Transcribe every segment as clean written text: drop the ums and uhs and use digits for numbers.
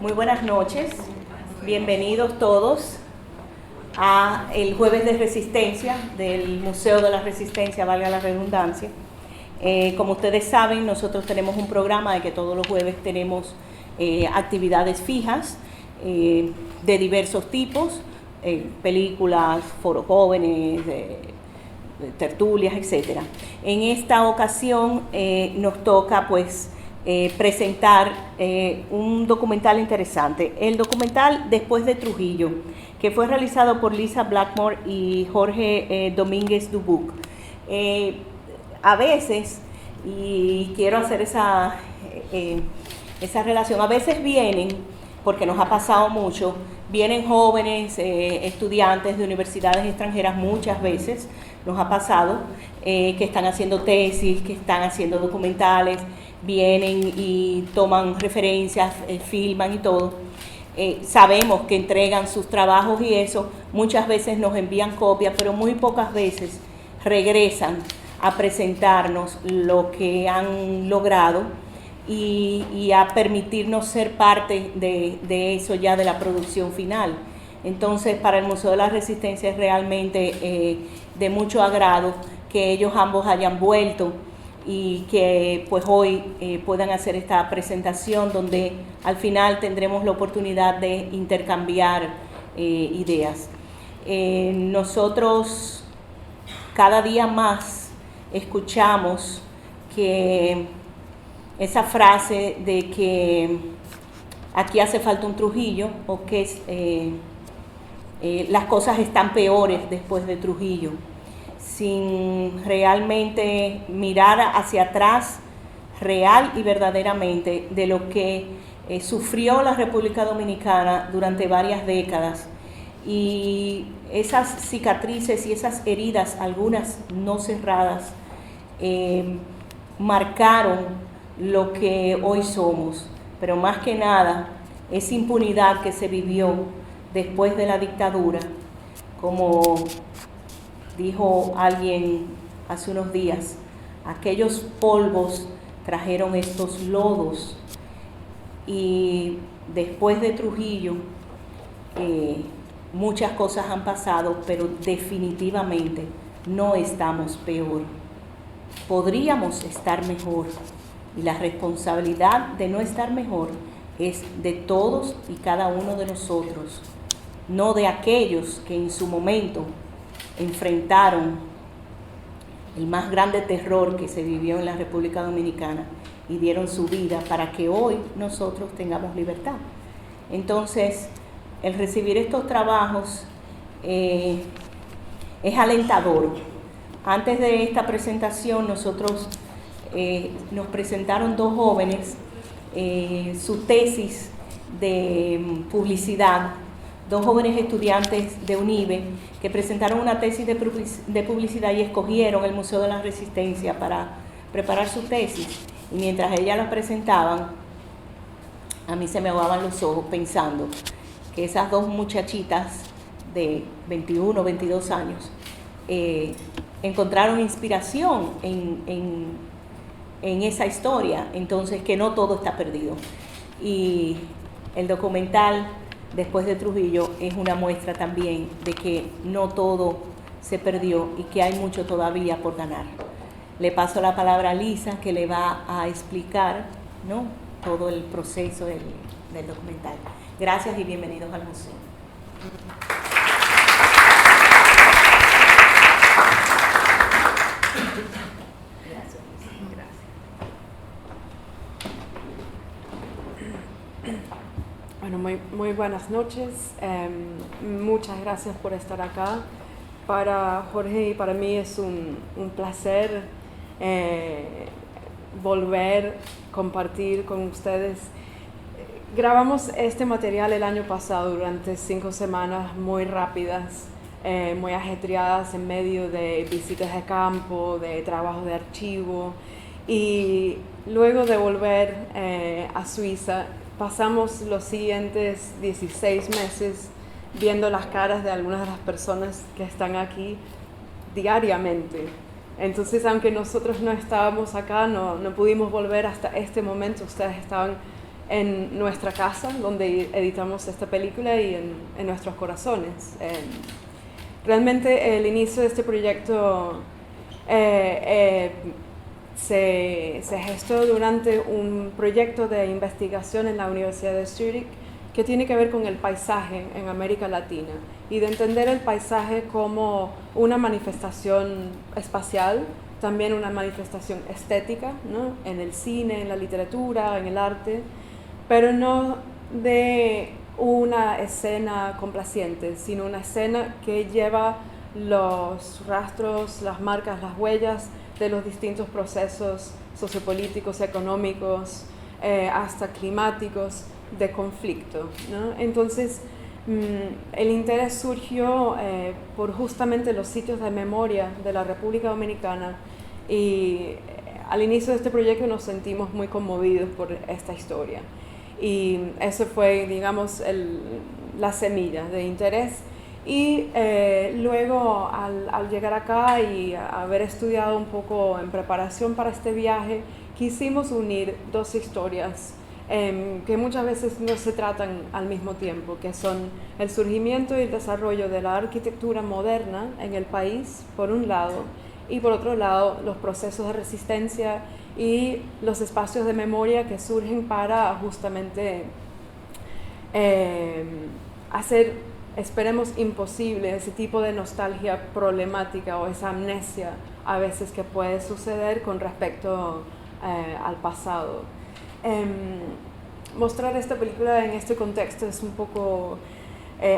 Muy buenas noches, bienvenidos todos a el Jueves de Resistencia del Museo de la Resistencia, valga la redundancia. Como ustedes saben, nosotros tenemos un programa de que todos los jueves tenemos actividades fijas de diversos tipos, películas, foros jóvenes, tertulias, etc. En esta ocasión nos toca pues presentar un documental interesante, el documental Después de Trujillo, que fue realizado por Lisa Blackmore y Jorge Domínguez Dubuc. A veces, y quiero hacer esa relación, a veces vienen, porque nos ha pasado mucho, vienen jóvenes, estudiantes de universidades extranjeras, muchas veces nos ha pasado, que están haciendo tesis, que están haciendo documentales, vienen y toman referencias, filman y todo. Sabemos que entregan sus trabajos y eso, muchas veces nos envían copias, pero muy pocas veces regresan a presentarnos lo que han logrado y a permitirnos ser parte de eso ya de la producción final. Entonces, para el Museo de la Resistencia es realmente de mucho agrado que ellos ambos hayan vuelto y que pues hoy puedan hacer esta presentación donde al final tendremos la oportunidad de intercambiar ideas. Nosotros cada día más escuchamos que esa frase de que aquí hace falta un Trujillo o que las cosas están peores después de Trujillo, sin realmente mirar hacia atrás real y verdaderamente de lo que sufrió la República Dominicana durante varias décadas, y esas cicatrices y esas heridas, algunas no cerradas, marcaron lo que hoy somos, pero más que nada esa impunidad que se vivió después de la dictadura, como dijo alguien hace unos días, aquellos polvos trajeron estos lodos, y después de Trujillo muchas cosas han pasado, pero definitivamente no estamos peor. Podríamos estar mejor, y la responsabilidad de no estar mejor es de todos y cada uno de nosotros, no de aquellos que en su momento enfrentaron el más grande terror que se vivió en la República Dominicana y dieron su vida para que hoy nosotros tengamos libertad. Entonces, el recibir estos trabajos es alentador. Antes de esta presentación, nosotros nos presentaron dos jóvenes su tesis de publicidad, dos jóvenes estudiantes de UNIBE que presentaron una tesis de publicidad y escogieron el Museo de la Resistencia para preparar su tesis. Y mientras ellas la presentaban, a mí se me aguaban los ojos pensando que esas dos muchachitas de 21 o 22 años encontraron inspiración en esa historia, entonces que no todo está perdido. Y el documental Después de Trujillo es una muestra también de que no todo se perdió y que hay mucho todavía por ganar. Le paso la palabra a Lisa, que le va a explicar, ¿no?, todo el proceso del documental. Gracias y bienvenidos al museo. Bueno, muy buenas noches. Muchas gracias por estar acá. Para Jorge y para mí es un placer volver a compartir con ustedes. Grabamos este material el año pasado durante 5 semanas muy rápidas, muy ajetreadas en medio de visitas de campo, de trabajo de archivo, y luego de volver a Suiza pasamos los siguientes 16 meses viendo las caras de algunas de las personas que están aquí diariamente. Entonces, aunque nosotros no estábamos acá, no pudimos volver hasta este momento, ustedes estaban en nuestra casa, donde editamos esta película, y en nuestros corazones. Realmente el inicio de este proyecto se gestó durante un proyecto de investigación en la Universidad de Zúrich que tiene que ver con el paisaje en América Latina y de entender el paisaje como una manifestación espacial, también una manifestación estética, ¿no? En el cine, en la literatura, en el arte, pero no de una escena complaciente, sino una escena que lleva los rastros, las marcas, las huellas de los distintos procesos sociopolíticos, económicos, hasta climáticos, de conflicto, ¿no? Entonces, el interés surgió por justamente los sitios de memoria de la República Dominicana, y al inicio de este proyecto nos sentimos muy conmovidos por esta historia. Y eso fue, digamos, la semilla de interés. Y luego, al llegar acá y haber estudiado un poco en preparación para este viaje, quisimos unir dos historias que muchas veces no se tratan al mismo tiempo, que son el surgimiento y el desarrollo de la arquitectura moderna en el país, por un lado, y por otro lado, los procesos de resistencia y los espacios de memoria que surgen para justamente hacer, esperemos, imposible ese tipo de nostalgia problemática o esa amnesia a veces que puede suceder con respecto al pasado. Mostrar esta película en este contexto es un poco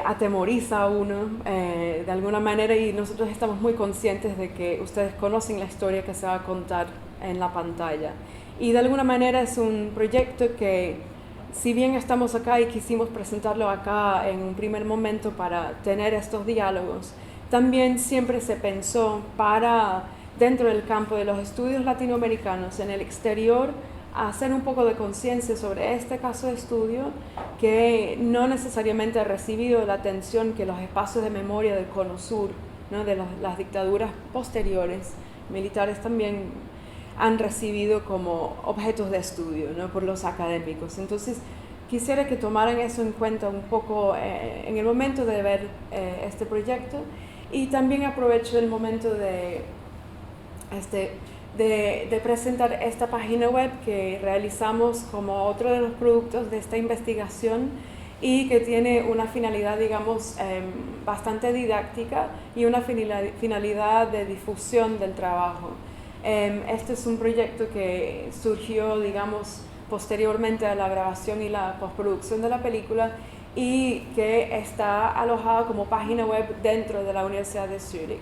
atemoriza a uno de alguna manera, y nosotros estamos muy conscientes de que ustedes conocen la historia que se va a contar en la pantalla, y de alguna manera es un proyecto que, si bien estamos acá y quisimos presentarlo acá en un primer momento para tener estos diálogos, también siempre se pensó para, dentro del campo de los estudios latinoamericanos en el exterior, hacer un poco de conciencia sobre este caso de estudio que no necesariamente ha recibido la atención que los espacios de memoria del Cono Sur, ¿no? De las dictaduras posteriores, militares también, han recibido como objetos de estudio, ¿no? Por los académicos. Entonces, quisiera que tomaran eso en cuenta un poco en el momento de ver este proyecto, y también aprovecho el momento de presentar esta página web que realizamos como otro de los productos de esta investigación, y que tiene una finalidad, digamos, bastante didáctica y una finalidad de difusión del trabajo. Este es un proyecto que surgió, digamos, posteriormente a la grabación y la postproducción de la película, y que está alojado como página web dentro de la Universidad de Zúrich.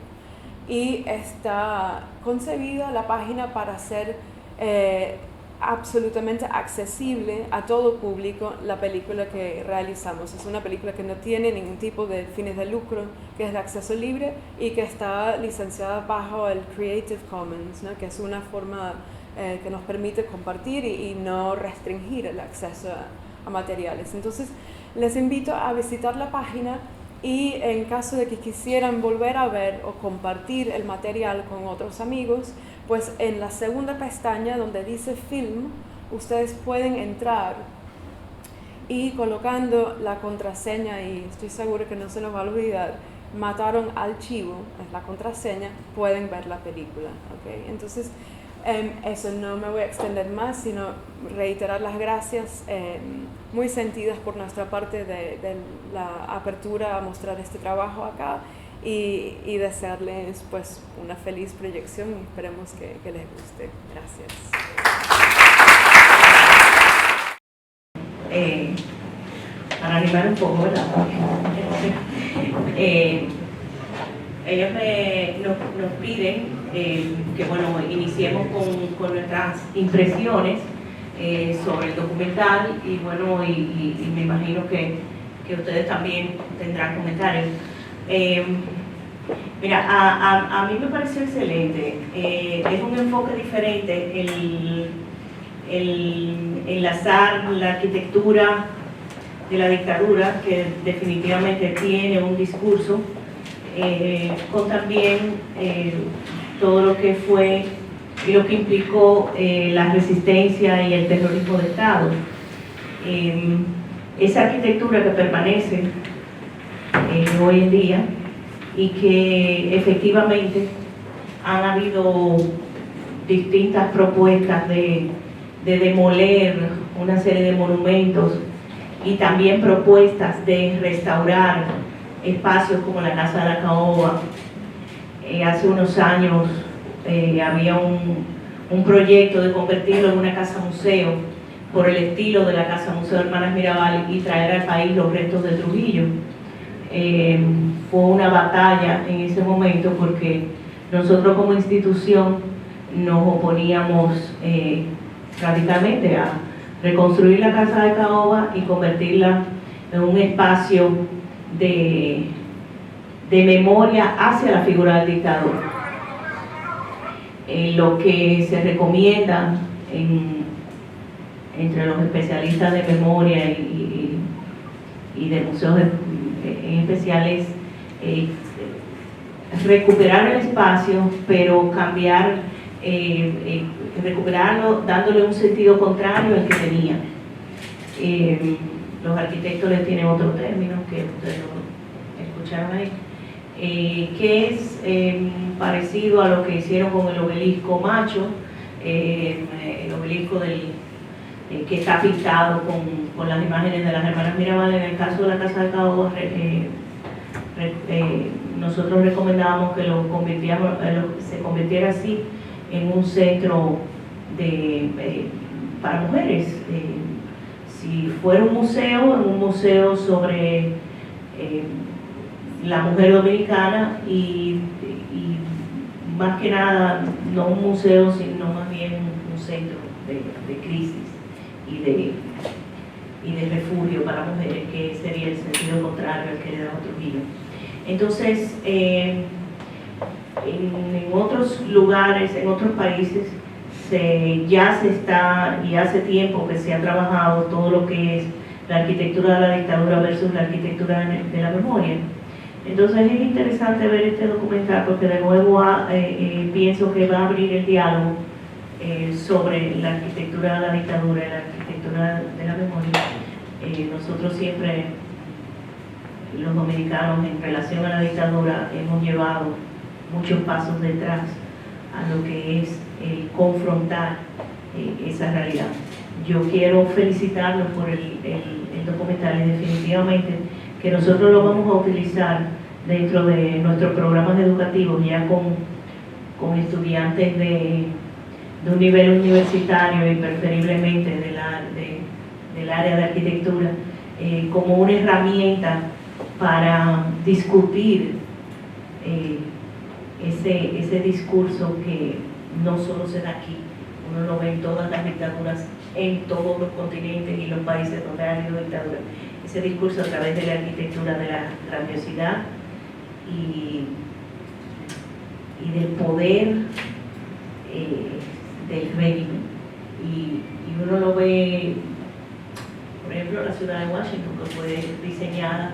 Y está concebida la página para ser absolutamente accesible a todo público la película que realizamos. Es una película que no tiene ningún tipo de fines de lucro, que es de acceso libre y que está licenciada bajo el Creative Commons, ¿no? Que es una forma que nos permite compartir y no restringir el acceso a materiales. Entonces, les invito a visitar la página, y en caso de que quisieran volver a ver o compartir el material con otros amigos, pues en la segunda pestaña donde dice Film, ustedes pueden entrar y, colocando la contraseña, y estoy seguro que no se los va a olvidar, Mataron al Chivo, es la contraseña, pueden ver la película, ¿okay? Entonces, eso, no me voy a extender más, sino reiterar las gracias muy sentidas por nuestra parte de la apertura a mostrar este trabajo acá, y desearles, pues, una feliz proyección, y esperemos que les guste. Gracias. Para animar un poco, ¿verdad? Ellos nos piden que, bueno, iniciemos con nuestras impresiones sobre el documental, y bueno, y me imagino que ustedes también tendrán comentarios. Mira, a mí me pareció excelente. Es un enfoque diferente el enlazar la arquitectura de la dictadura, que definitivamente tiene un discurso, con también todo lo que fue y lo que implicó la resistencia y el terrorismo de Estado. esa arquitectura que permanece hoy en día y que efectivamente han habido distintas propuestas de demoler una serie de monumentos y también propuestas de restaurar espacios como la Casa de la Caoba. Hace unos años había un proyecto de convertirlo en una casa museo por el estilo de la Casa Museo de Hermanas Mirabal y traer al país los restos de Trujillo. Fue una batalla en ese momento porque nosotros como institución nos oponíamos radicalmente a reconstruir la Casa de Caoba y convertirla en un espacio de memoria hacia la figura del dictador. Lo que se recomienda entre los especialistas de memoria y de museos en especial es recuperar el espacio, pero cambiar, recuperarlo dándole un sentido contrario al que tenía. Los arquitectos les tienen otro término que ustedes lo escucharon ahí, que es parecido a lo que hicieron con el obelisco Macho, el obelisco que está pintado con las imágenes de las hermanas Mirabal. En el caso de la Casa de Caoba, nosotros recomendábamos que se convirtiera así en un centro para mujeres. Si fuera un museo sobre la mujer dominicana y más que nada no un museo sino más bien un centro de crisis y de refugio para mujeres, que sería el sentido contrario al que le daba Trujillo. Entonces, en otros lugares, en otros países, ya se está, y hace tiempo que se ha trabajado todo lo que es la arquitectura de la dictadura versus la arquitectura de la memoria. Entonces es interesante ver este documental porque de nuevo pienso que va a abrir el diálogo sobre la arquitectura de la dictadura y la arquitectura de la memoria. Nosotros siempre, los dominicanos, en relación a la dictadura, hemos llevado muchos pasos detrás a lo que es confrontar esa realidad. Yo quiero felicitarlos por el documental y definitivamente que nosotros lo vamos a utilizar dentro de nuestros programas educativos ya con estudiantes de un nivel universitario y preferiblemente del área de arquitectura como una herramienta para discutir ese discurso que no solo se da aquí, uno lo ve en todas las dictaduras, en todos los continentes y los países donde ha habido dictadura. Ese discurso a través de la arquitectura de la grandiosidad y del poder del régimen. Y uno lo ve, por ejemplo, la ciudad de Washington, que fue diseñada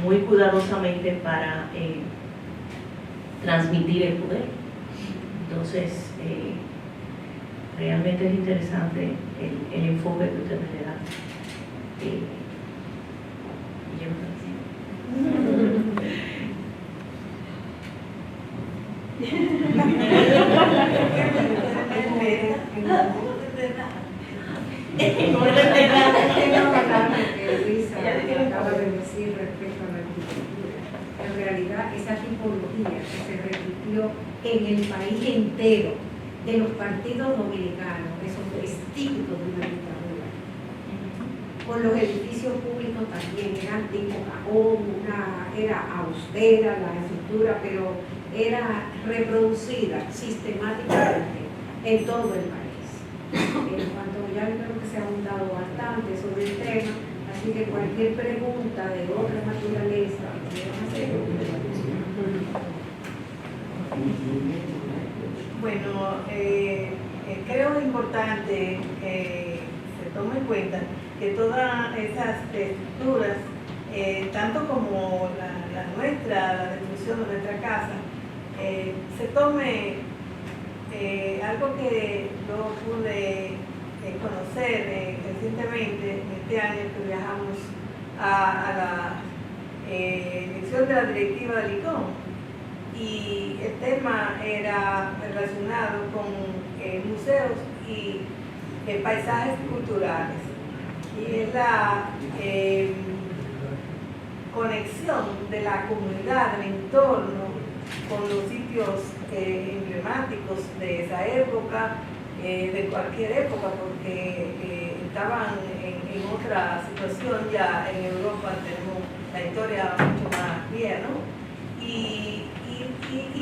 muy cuidadosamente para transmitir el poder. Entonces, realmente es interesante el enfoque que ustedes le dan. En realidad, esa tipología que se repitió en el país entero de los partidos dominicanos, esos vestigos de una dictadura, con los edificios públicos también eran tipo cajón, era austera la estructura, pero era reproducida sistemáticamente en todo el país. En cuanto ya creo que se ha abundado bastante sobre el tema, así que cualquier pregunta de otra naturaleza que quieran hacer. Bueno, creo importante que se tome en cuenta que todas esas estructuras, tanto como la nuestra, la destrucción de nuestra casa, se tome algo que yo pude conocer recientemente recientemente, este año que viajamos a la elección de la directiva del ICON, y el tema era relacionado con museos y paisajes culturales. Y es la conexión de la comunidad, del entorno, con los sitios emblemáticos de esa época, de cualquier época, porque estaban en otra situación. Ya en Europa tenemos la historia mucho más vieja, ¿no? Y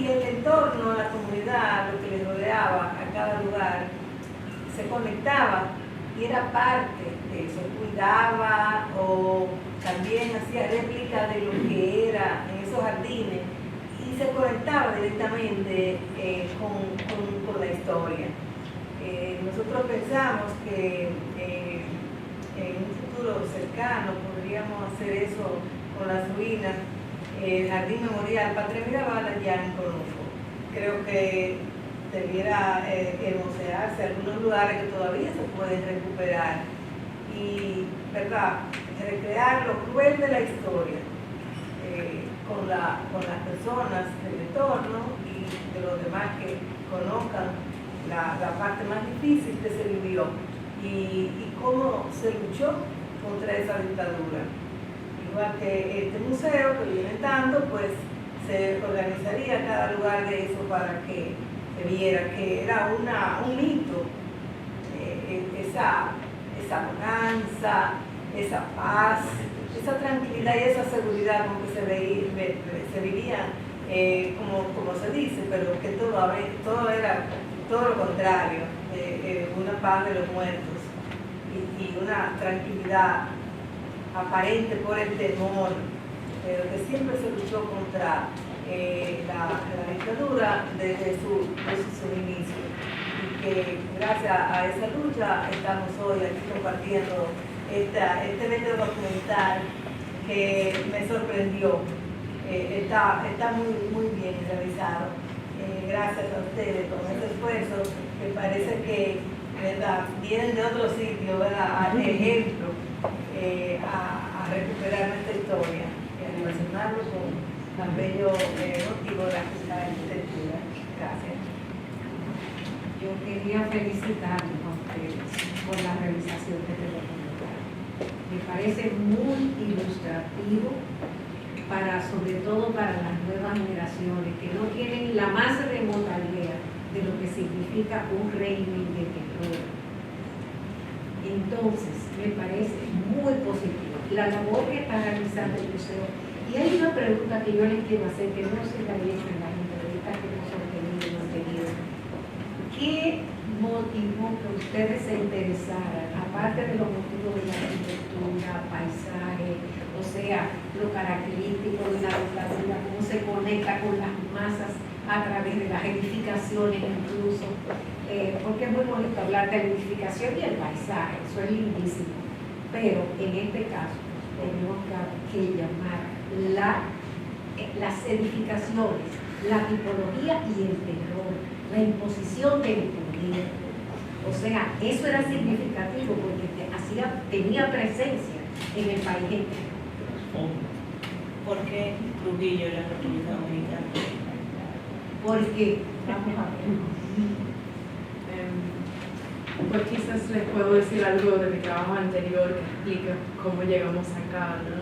el entorno, la comunidad, lo que les rodeaba a cada lugar, se conectaba y era parte de eso, cuidaba o también hacía réplica de lo que era en esos jardines y se conectaba directamente con la historia. Nosotros pensamos que en un futuro cercano podríamos hacer eso con las ruinas, el Jardín Memorial Patria Mirabal allá en Coronfo. Creo que debiera hermosearse algunos lugares que todavía se pueden recuperar y, ¿verdad?, recrear lo cruel de la historia con las personas del entorno y de los demás que conozcan la parte más difícil que se vivió y cómo se luchó contra esa dictadura. Igual que este museo que viene dando, pues se organizaría cada lugar de eso para que se viera que era un mito, esa bonanza, esa paz, esa tranquilidad y esa seguridad con que se vivía, como se dice, pero que todo era todo lo contrario, una paz de los muertos y una tranquilidad aparente por el temor, pero que siempre se luchó contra la dictadura desde sus inicios, y que gracias a esa lucha estamos hoy aquí compartiendo este evento documental que me sorprendió. Está muy bien realizado. Gracias a ustedes con este esfuerzo que parece que, ¿verdad?, vienen de otro sitio, ¿verdad?, ejemplo, a recuperar nuestra historia y a relacionarlo con tan bello motivo de la arquitectura. Gracias. Yo quería felicitarlos a ustedes por la realización de este documental. Me parece muy ilustrativo sobre todo para las nuevas generaciones que no tienen la más remota idea de lo que significa un régimen de terror. Entonces, me parece muy positivo la labor que está realizando el museo. Y hay una pregunta que yo les quiero hacer, que no se la he hecho en las entrevistas que hemos obtenido. ¿Qué motivó que ustedes se interesaran, aparte de los motivos de la arquitectura, paisaje, o sea, lo característico de la dictadura, cómo se conecta con las masas a través de las edificaciones incluso, porque es muy bonito hablar de la edificación y el paisaje, eso es lindísimo, pero en este caso tenemos que llamar las edificaciones, la tipología y el terror, la imposición del poder. O sea, eso era significativo porque tenía presencia en el país entero. ¿Por qué Trujillo y la República Dominicana? Porque, vamos a ver. Pues quizás les puedo decir algo de mi trabajo anterior que explica cómo llegamos acá, ¿no?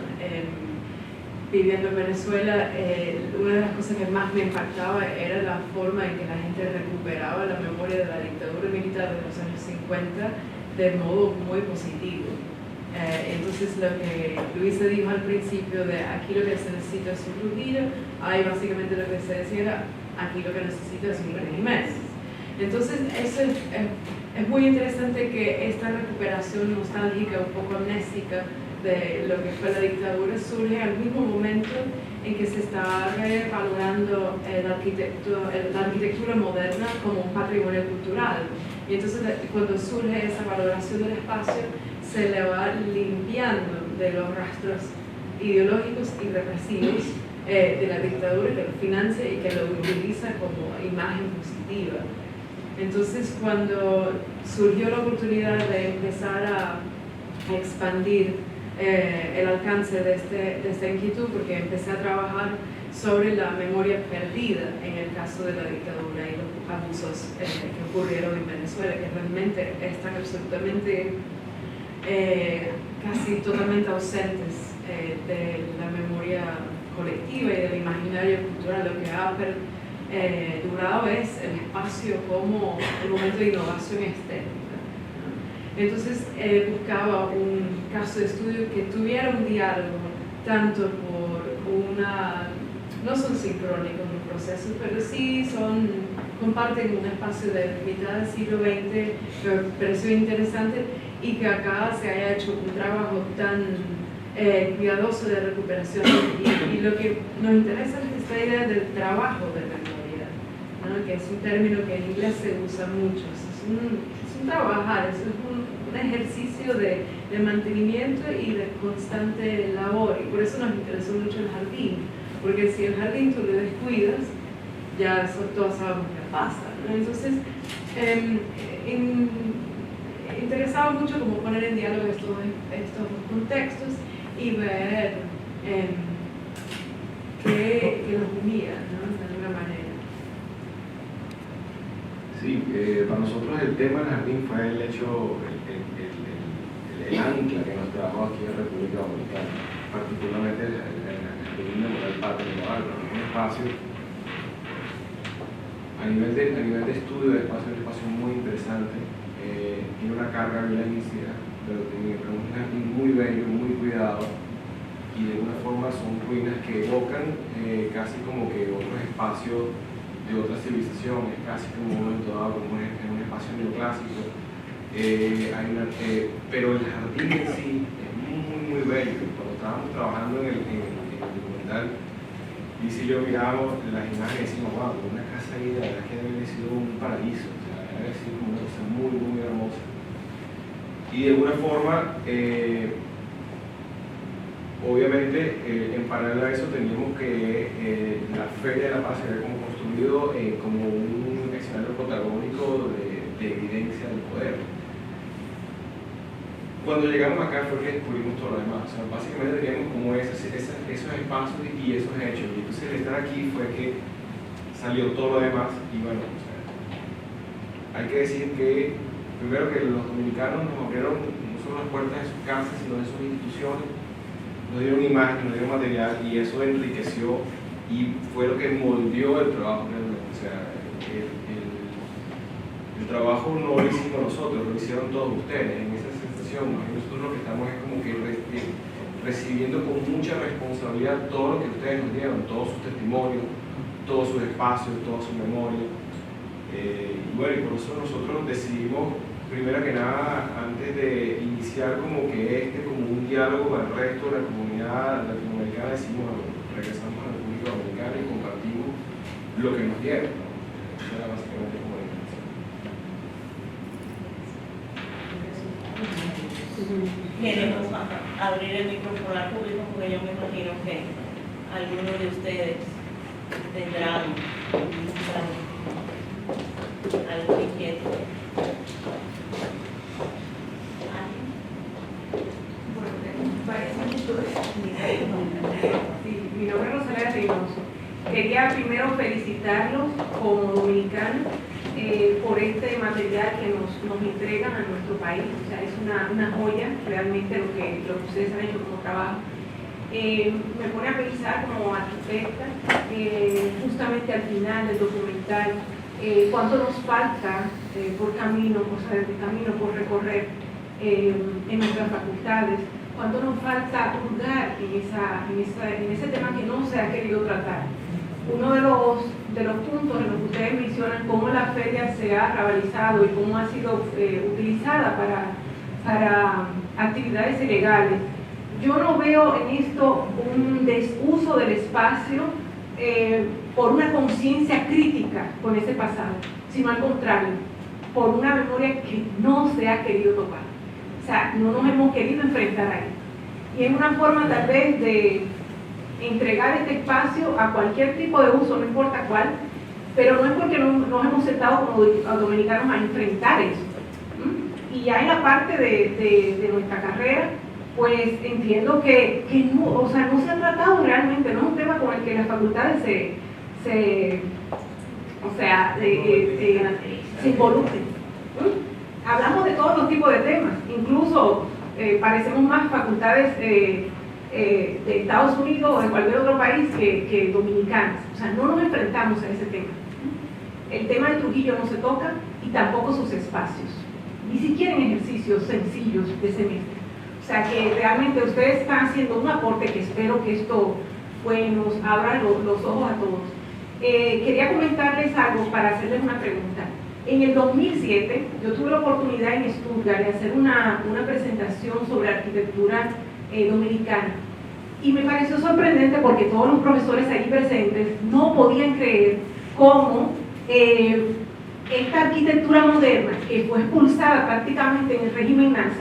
Viviendo en Venezuela, una de las cosas que más me impactaba era la forma en que la gente recuperaba la memoria de la dictadura militar de los años 50 de modo muy positivo. Entonces lo que Luisa dijo al principio de aquí lo que se necesita es un Trujillo, ahí básicamente lo que se decía era aquí lo que necesita es un René Jiménez. Entonces eso es muy interesante que esta recuperación nostálgica, un poco amnésica de lo que fue la dictadura, surge al mismo momento en que se está revalorando la arquitectura moderna como un patrimonio cultural. Y entonces cuando surge esa valoración del espacio, se le va limpiando de los rastros ideológicos y represivos de la dictadura que lo financia y que lo utiliza como imagen positiva. Entonces, cuando surgió la oportunidad de empezar a expandir el alcance de esta inquietud, porque empecé a trabajar sobre la memoria perdida en el caso de la dictadura y los abusos que ocurrieron en Venezuela, que realmente están absolutamente, casi totalmente ausentes de la memoria colectiva y del imaginario cultural. Lo que ha durado es el espacio como el momento de innovación estética. Entonces buscaba un caso de estudio que tuviera un diálogo, tanto por no son sincrónicos los procesos, pero sí comparten un espacio de mitad del siglo XX que me pareció interesante, y que acá se haya hecho un trabajo tan cuidadoso de recuperación. Y lo que nos interesa es esta idea del trabajo de memoria, ¿no? Que es un término que en inglés se usa mucho. Es un trabajar, es un ejercicio de mantenimiento y de constante labor, y por eso nos interesó mucho el jardín, porque si el jardín tú lo descuidas, ya todos sabemos qué pasa, ¿no? Entonces interesaba mucho como poner en diálogo estos contextos y ver qué los unía, ¿no? De alguna manera. Sí, para nosotros el tema del jardín fue el hecho, el ancla que nos trajo aquí en República Dominicana, particularmente el jardín memorial patrimonial, un espacio a nivel de estudio de espacio, un espacio muy interesante, tiene una carga violencia, pero tiene un jardín muy bello, muy cuidado, y de alguna forma son ruinas que evocan casi como que otros espacios de otra civilización, es casi como un momento dado, como en un espacio neoclásico, pero el jardín en sí es muy bello. Cuando estábamos trabajando en el documental, Liz y yo mirábamos las imágenes y decimos, wow, una casa ahí de verdad que debe haber sido un paraíso, o sea, debe haber sido como una cosa muy hermosa. Y de alguna forma, obviamente, en paralelo a eso teníamos que la Feria de la Paz se había como construido como un escenario protagónico de evidencia del poder. Cuando llegamos acá fue que descubrimos todo lo demás, o sea, básicamente teníamos como esos espacios y esos hechos, y entonces el estar aquí fue que salió todo lo demás. Y bueno, o sea, hay que decir que primero que los dominicanos nos abrieron no solo las puertas de sus casas, sino de sus instituciones, nos dieron imagen, nos dieron material, y eso enriqueció y fue lo que moldeó el trabajo realmente. O sea, el trabajo no lo hicimos nosotros, lo hicieron todos ustedes en esa sensación. Nosotros lo que estamos es como que recibiendo con mucha responsabilidad todo lo que ustedes nos dieron, todos sus testimonios, todos sus espacios, toda su memoria. Y bueno, y por eso nosotros decidimos, primero que nada, antes de iniciar como que como un diálogo con el resto de la comunidad latinoamericana, decimos, bueno, regresamos a la República Dominicana y compartimos lo que nos dieron, ¿no? Eso era básicamente como la intención. Queremos abrir el micrófono al público porque yo me imagino que alguno de ustedes tendrán algo inquieto. Sí, mi nombre es Rosalía Reynoso. Quería primero felicitarlos como dominicanos por este material que nos entregan a nuestro país. O sea, es una joya realmente lo que ustedes han hecho como trabajo. Me pone a pensar como arquitecta, justamente al final del documental, cuánto nos falta por camino, por recorrer en nuestras facultades, cuánto nos falta hurgar en ese tema que no se ha querido tratar. Uno de los puntos en los que ustedes mencionan cómo la feria se ha realizado y cómo ha sido utilizada para actividades ilegales. Yo no veo en esto un desuso del espacio por una conciencia crítica con ese pasado, sino al contrario, por una memoria que no se ha querido tocar. O sea, no nos hemos querido enfrentar a él. Y es una forma tal vez de entregar este espacio a cualquier tipo de uso, no importa cuál, pero no es porque nos hemos sentado como dominicanos a enfrentar eso, Y ya en la parte de nuestra carrera, pues entiendo que no, o sea, no se ha tratado realmente, no es un tema con el que las facultades se involucren. Hablamos de todos los tipos de temas, incluso parecemos más facultades de Estados Unidos o de cualquier otro país que dominicanas. O sea, no nos enfrentamos a ese tema. El tema de Trujillo no se toca y tampoco sus espacios, ni siquiera en ejercicios sencillos de semestre. O sea que realmente ustedes están haciendo un aporte que espero que esto pues, nos abra los ojos a todos. Quería comentarles algo para hacerles una pregunta. En el 2007 yo tuve la oportunidad en Stuttgart de hacer una presentación sobre arquitectura dominicana y me pareció sorprendente porque todos los profesores allí presentes no podían creer cómo esta arquitectura moderna, que fue expulsada prácticamente en el régimen nazi,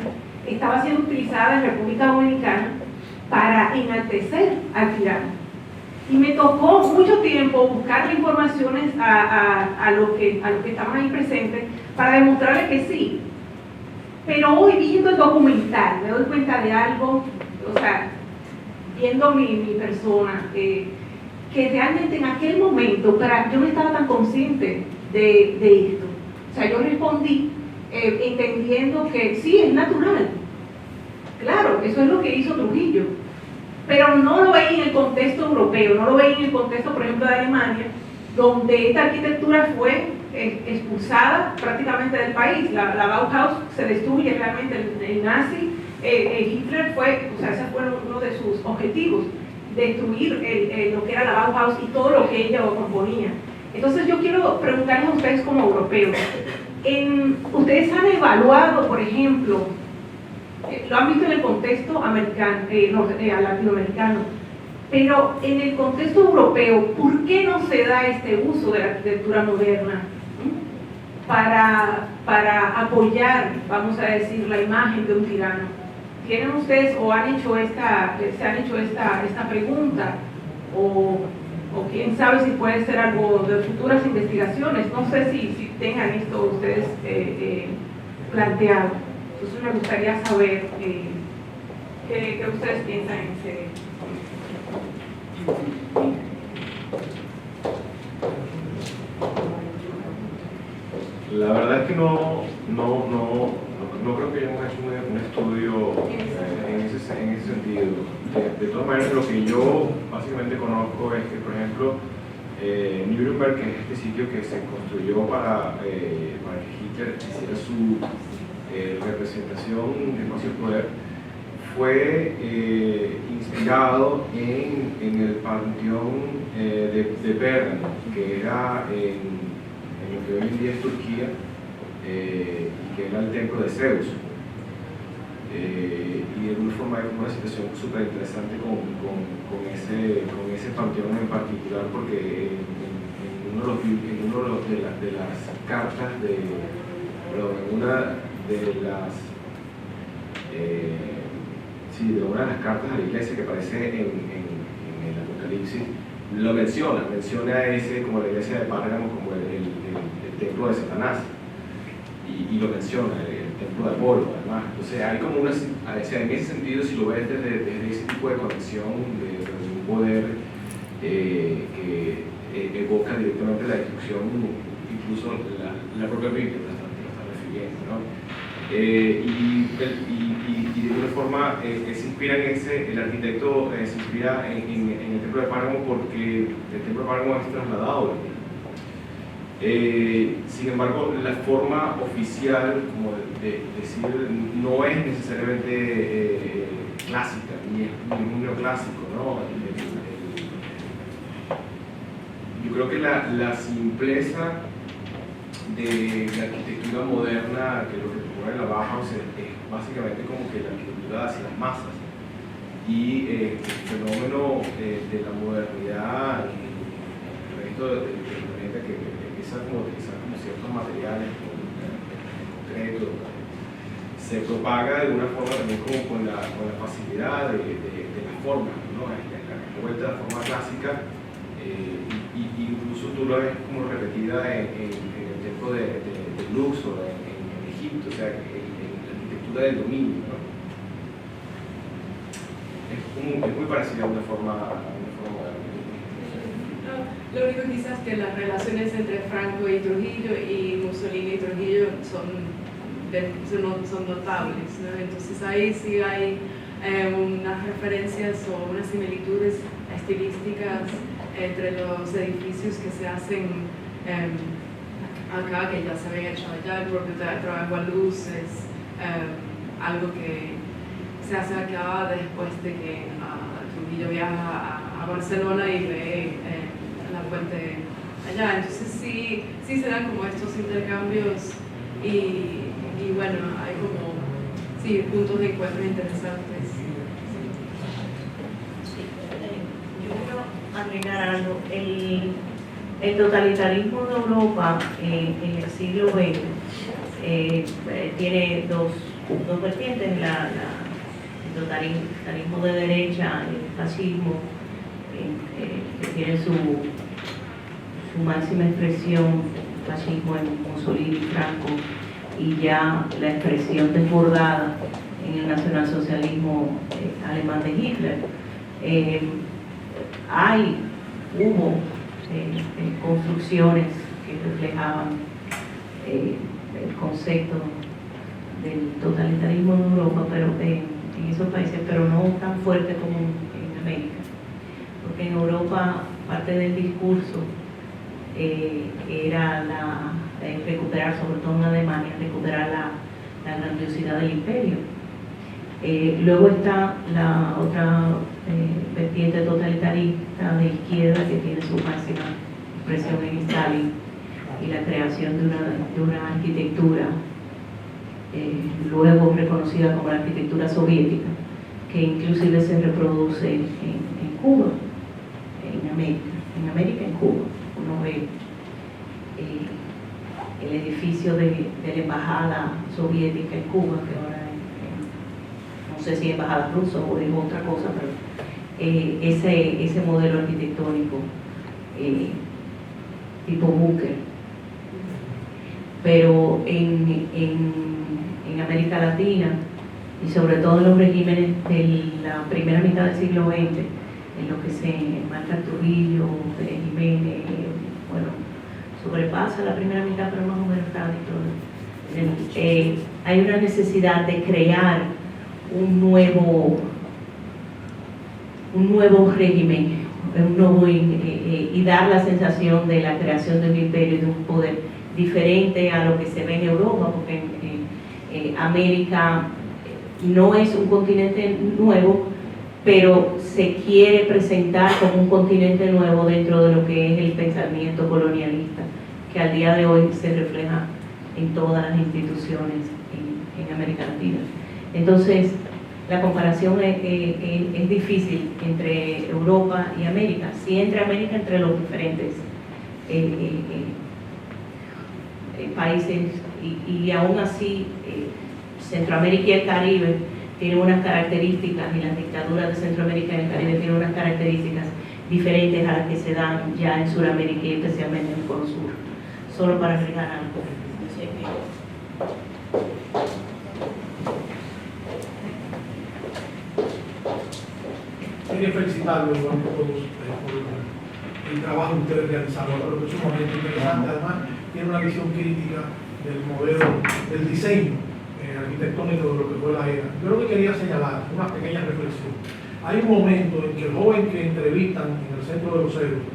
estaba siendo utilizada en República Dominicana para enaltecer al tirano. Y me tocó mucho tiempo buscar informaciones a los que estaban ahí presentes para demostrarles que sí. Pero hoy viendo el documental me doy cuenta de algo, o sea, viendo mi persona, que realmente en aquel momento yo no estaba tan consciente de esto. O sea, yo respondí entendiendo que sí, es natural. Claro, eso es lo que hizo Trujillo. Pero no lo veía en el contexto europeo, no lo veía en el contexto, por ejemplo, de Alemania, donde esta arquitectura fue expulsada prácticamente del país. La Bauhaus se destruye realmente, el nazi, Hitler fue, o sea, ese fue uno de sus objetivos, destruir lo que era la Bauhaus y todo lo que ella componía. Entonces yo quiero preguntarles a ustedes como europeos, ¿ustedes han evaluado, por ejemplo, lo han visto en el contexto americano, latinoamericano, pero en el contexto europeo, ¿por qué no se da este uso de la arquitectura moderna para apoyar, vamos a decir, la imagen de un tirano? ¿Tienen ustedes o se han hecho esta pregunta? O quién sabe si puede ser algo de futuras investigaciones. No sé si tengan esto ustedes planteado. Entonces me gustaría saber qué ustedes piensan en ese. La verdad es que no creo que hayamos hecho un estudio en ese sentido. De todas maneras, lo que yo básicamente conozco es que, por ejemplo, Nuremberg, que es este sitio que se construyó para que Hitler hiciera su representación de espacio de poder, fue inspirado en el panteón de Berna, que era en lo que hoy en día es Turquía, y que era el templo de Zeus. Y de alguna forma hay una situación súper interesante con ese panteón en particular, porque en una de las cartas a la iglesia que aparece en el Apocalipsis, lo menciona ese como la iglesia de Pérgamo como el templo de Satanás, y lo menciona, el templo de Apolo, además. Entonces hay como en ese sentido, si lo ves desde ese tipo de conexión de un poder que evoca directamente la destrucción, incluso la propia Biblia lo está refiriendo, ¿no? Y de alguna forma se inspira el arquitecto se inspira en el templo de Páramo, porque el templo de Páramo es trasladado. Sin embargo, la forma oficial, como de decir, no es necesariamente clásica, ni es un neoclásico, ¿no? Yo creo que la simpleza de la arquitectura moderna, que lo que propone la Bauhaus es básicamente como que la arquitectura hacia las masas, y el fenómeno de la modernidad y el resto del planeta que empieza como a utilizar como ciertos materiales concreto, se propaga de una forma también como con la facilidad de las formas, ¿no? La vuelta a la forma clásica, incluso tú lo ves como repetida en el templo de Luxor, en Egipto. O sea, el cultura del dominio, ¿no? Es muy parecida a una forma Lo único quizás que las relaciones entre Franco y Trujillo y Mussolini y Trujillo son notables, ¿no? Entonces ahí sí hay unas referencias o unas similitudes estilísticas entre los edificios que se hacen acá, que ya se habían hecho allá. El propio Teatro Agualuz es algo que se hace acá después de que Trujillo viaja a Barcelona y ve la fuente allá. Entonces sí se dan como estos intercambios y bueno, hay como puntos de encuentro interesantes. Yo quiero agregar algo. El totalitarismo de Europa en el siglo XX tiene dos vertientes, el totalitarismo de derecha, el fascismo, que tiene su máxima expresión, fascismo en Mussolini y Franco, y ya la expresión desbordada en el nacionalsocialismo alemán de Hitler. Hubo construcciones que reflejaban el concepto del totalitarismo en Europa, pero en esos países, pero no tan fuerte como en América, porque en Europa parte del discurso era recuperar, sobre todo en Alemania, recuperar la grandiosidad del imperio. Luego está la otra vertiente totalitarista de izquierda, que tiene su máxima expresión en Stalin, y la creación de una arquitectura luego reconocida como la arquitectura soviética, que inclusive se reproduce en Cuba, en América, en Cuba. Uno ve el edificio de la embajada soviética en Cuba, que ahora no sé si es embajada rusa o es otra cosa, pero ese modelo arquitectónico tipo búnker. Pero en América Latina, y sobre todo en los regímenes de la primera mitad del siglo XX, en los que se marca Trujillo, Pérez Jiménez, bueno, sobrepasa la primera mitad, pero más o menos está dentro. Hay una necesidad de crear un nuevo régimen, y dar la sensación de la creación de un imperio y de un poder diferente a lo que se ve en Europa, porque América no es un continente nuevo, pero se quiere presentar como un continente nuevo dentro de lo que es el pensamiento colonialista, que al día de hoy se refleja en todas las instituciones en América Latina. Entonces, la comparación es difícil entre Europa y América, sí entre América, entre los diferentes países, y aún así Centroamérica y el Caribe tienen unas características, y las dictaduras de Centroamérica y el Caribe tienen unas características diferentes a las que se dan ya en Sudamérica y especialmente en el Cono Sur. Solo para agregar algo. Quería felicitarlos a todos por el trabajo que ustedes realizaron. Creo que es sumamente interesante. Además, tiene una visión crítica del modelo, del diseño arquitectónico de lo que fue la era. Yo lo que quería señalar, una pequeña reflexión. Hay un momento en que el joven que entrevistan en el Centro de los Héroes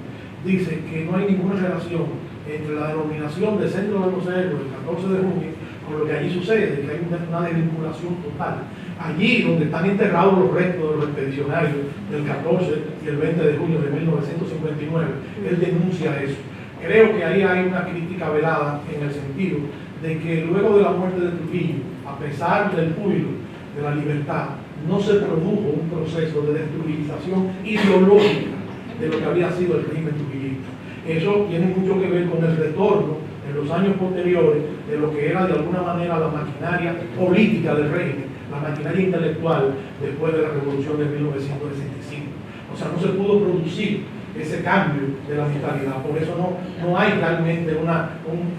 dice que no hay ninguna relación entre la denominación de Centro de los Héroes el 14 de junio con lo que allí sucede, que hay una desvinculación total. Allí donde están enterrados los restos de los expedicionarios del 14 y el 20 de junio de 1959, él denuncia eso. Creo que ahí hay una crítica velada en el sentido de que luego de la muerte de Trujillo, a pesar del júbilo de la libertad, no se produjo un proceso de destruidización ideológica de lo que había sido el régimen trujillista. Eso tiene mucho que ver con el retorno en los años posteriores de lo que era de alguna manera la maquinaria política del régimen, la maquinaria intelectual después de la revolución de 1965. O sea, no se pudo producir ese cambio de la mentalidad, por eso no hay realmente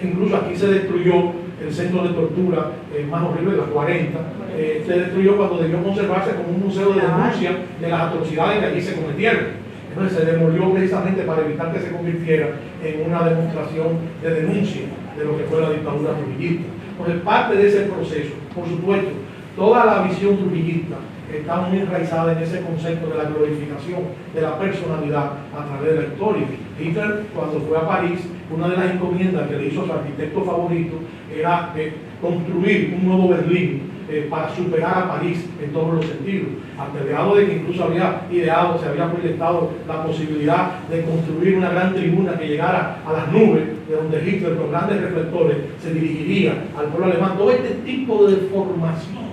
incluso aquí se destruyó el centro de tortura más horrible de las 40, se destruyó cuando debió conservarse como un museo de denuncia de las atrocidades que allí se cometieron. Entonces se demolió precisamente para evitar que se convirtiera en una demostración de denuncia de lo que fue la dictadura trujillista. Entonces parte de ese proceso, por supuesto, toda la visión trujillista está muy enraizada en ese concepto de la glorificación de la personalidad a través de la historia. Hitler, cuando fue a París, una de las encomiendas que le hizo a su arquitecto favorito era construir un nuevo Berlín para superar a París en todos los sentidos, hasta el grado de que incluso había ideado, se había proyectado la posibilidad de construir una gran tribuna que llegara a las nubes, de donde Hitler con grandes reflectores se dirigiría al pueblo alemán. Todo este tipo de deformación,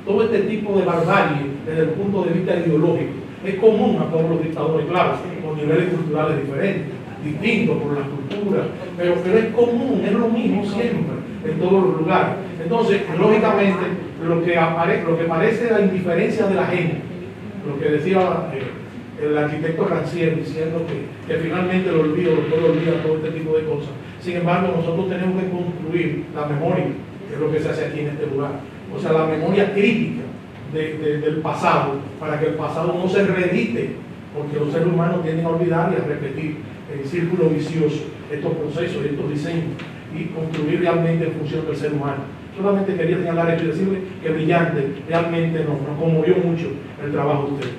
todo este tipo de barbarie desde el punto de vista ideológico es común a todos los dictadores, claro, con niveles culturales diferentes, distintos por las culturas, pero es común, es lo mismo siempre en todos los lugares. Entonces, lógicamente, lo que parece la indiferencia de la gente, lo que decía el arquitecto Rancière diciendo que finalmente lo olvido, lo puedo olvidar, todo este tipo de cosas. Sin embargo, nosotros tenemos que construir la memoria, que es lo que se hace aquí en este lugar. O sea, la memoria crítica del pasado, para que el pasado no se reedite, porque los seres humanos tienden a olvidar y a repetir el círculo vicioso, estos procesos, estos diseños, y construir realmente en función del ser humano. Solamente quería señalar esto y decirle que brillante, realmente nos conmovió mucho el trabajo de ustedes.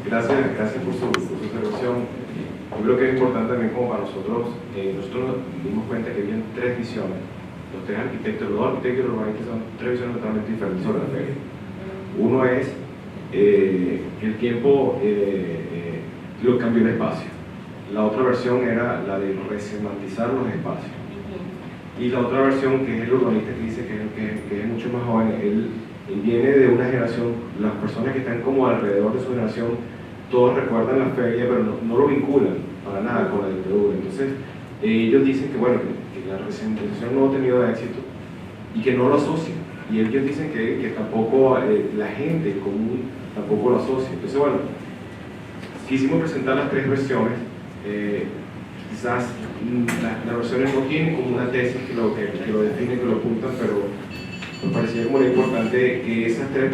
Gracias por su observación. Yo creo que es importante también como para nosotros, nosotros nos dimos cuenta que había tres visiones, los tres arquitectos, los dos arquitectos y los urbanistas son tres visiones totalmente diferentes sobre la feria. Uno es el tiempo lo cambió el espacio. La otra versión era la de resemantizar los espacios. Y la otra versión, que es el urbanista que dice que es mucho más joven, él viene de una generación, las personas que están como alrededor de su generación, todos recuerdan la feria, pero no lo vinculan para nada con la dictadura. Entonces, ellos dicen que, bueno, que la resemantalización no ha tenido éxito y que no lo asocian. Y ellos dicen que tampoco la gente común tampoco lo asocia. Entonces, bueno, quisimos presentar las tres versiones. Quizás las versiones no tienen como una tesis que lo define, que lo apuntan, pero me parecía como importante que esas tres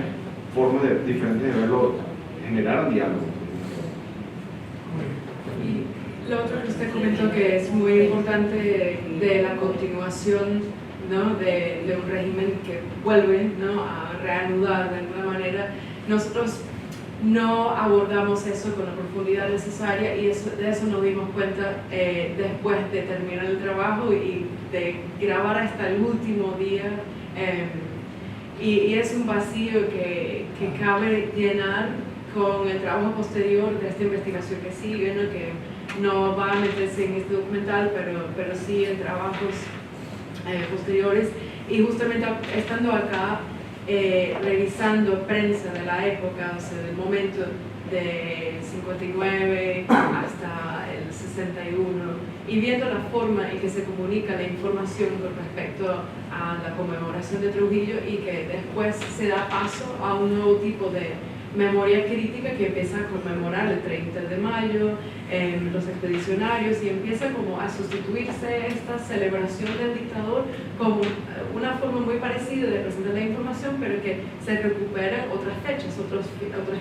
formas diferentes de verlo generaran diálogo. Y lo otro que usted comentó que es muy importante de la continuación, ¿no?, de un régimen que vuelve, ¿no?, a reanudar de alguna manera. Nosotros no abordamos eso con la profundidad necesaria y de eso nos dimos cuenta después de terminar el trabajo y de grabar hasta el último día. Y es un vacío que cabe llenar con el trabajo posterior de esta investigación que sigue, ¿no?, que no va a meterse en este documental, pero sí en trabajos posteriores. Y justamente estando acá, revisando prensa de la época, o sea, del momento del 59 hasta el 61, y viendo la forma en que se comunica la información con respecto a la conmemoración de Trujillo y que después se da paso a un nuevo tipo de memoria crítica que empieza a conmemorar el 30 de mayo, los expedicionarios, y empieza como a sustituirse esta celebración del dictador como una forma muy parecida de presentar la información, pero que se recuperan otras fechas, otras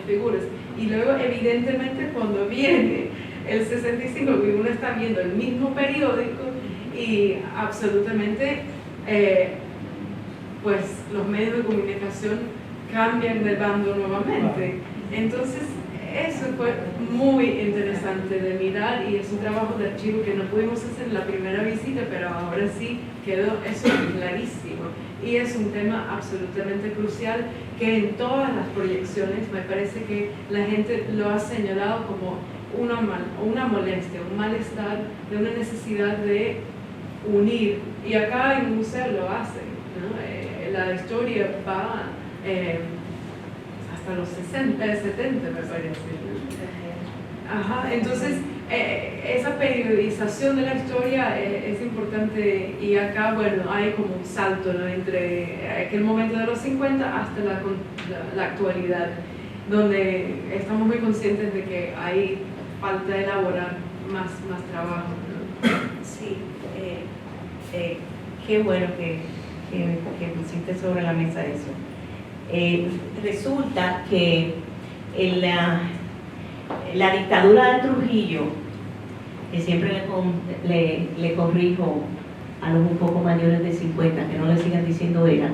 figuras. Y luego, evidentemente, cuando viene el 65, que uno está viendo el mismo periódico y absolutamente, pues los medios de comunicación cambian de bando nuevamente. Entonces, eso fue muy interesante de mirar y es un trabajo de archivo que no pudimos hacer en la primera visita, pero ahora sí quedó eso clarísimo. Y es un tema absolutamente crucial que en todas las proyecciones me parece que la gente lo ha señalado como una molestia, un malestar, de una necesidad de unir. Y acá en el museo lo hacen, ¿no? La historia va hasta los 60, 70 me parece. Ajá, entonces esa periodización de la historia es importante, y acá, bueno, hay como un salto, ¿no?, entre aquel momento de los 50 hasta la actualidad, donde estamos muy conscientes de que hay falta elaborar más trabajo. Sí, qué bueno que pusiste sobre la mesa eso. Resulta que en la dictadura de Trujillo, que siempre le corrijo a los un poco mayores de 50, que no le sigan diciendo era,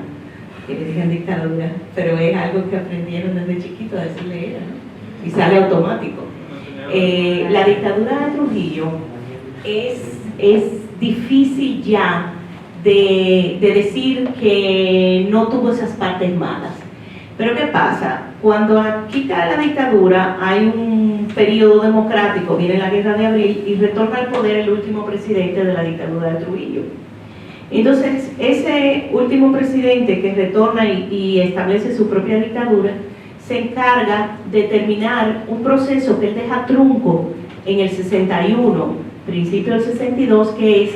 que le digan dictadura, pero es algo que aprendieron desde chiquito a decirle era, ¿no? Y sale automático. La dictadura de Trujillo es difícil ya de decir que no tuvo esas partes malas. Pero ¿qué pasa? Cuando aquí cae la dictadura, hay un periodo democrático, viene la Guerra de Abril y retorna al poder el último presidente de la dictadura de Trujillo. Entonces, ese último presidente que retorna y establece su propia dictadura, se encarga de terminar un proceso que él deja trunco en el 61, principio del 62, que es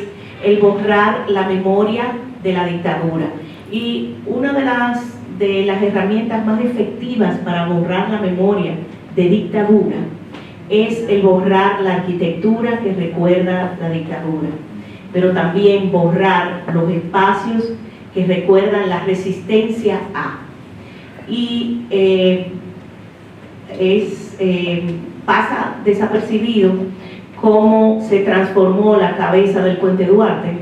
el borrar la memoria de la dictadura. Y una de las herramientas más efectivas para borrar la memoria de dictadura es el borrar la arquitectura que recuerda la dictadura, pero también borrar los espacios que recuerdan la resistencia a. Y pasa desapercibido cómo se transformó la cabeza del Puente Duarte.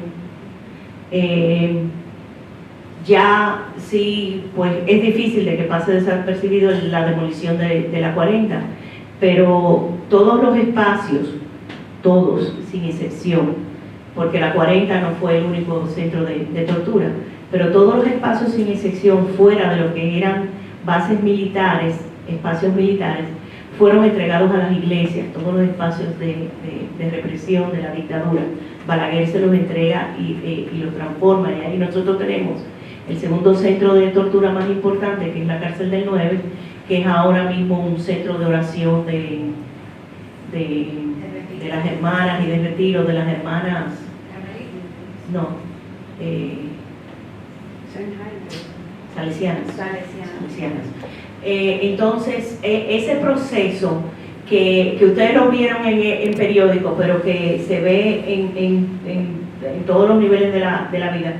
Ya sí, pues es difícil de que pase desapercibido la demolición de la 40, pero todos los espacios, todos sin excepción, porque la 40 no fue el único centro de tortura, pero todos los espacios sin excepción fuera de lo que eran bases militares, espacios militares, fueron entregados a las iglesias, todos los espacios de represión de la dictadura. Balaguer se los entrega y los transforma, y ahí nosotros tenemos el segundo centro de tortura más importante, que es la cárcel del 9, que es ahora mismo un centro de oración de las hermanas y de retiro de las hermanas, no, salesianas. Entonces, ese proceso que ustedes lo vieron en periódicos, pero que se ve en todos los niveles de la vida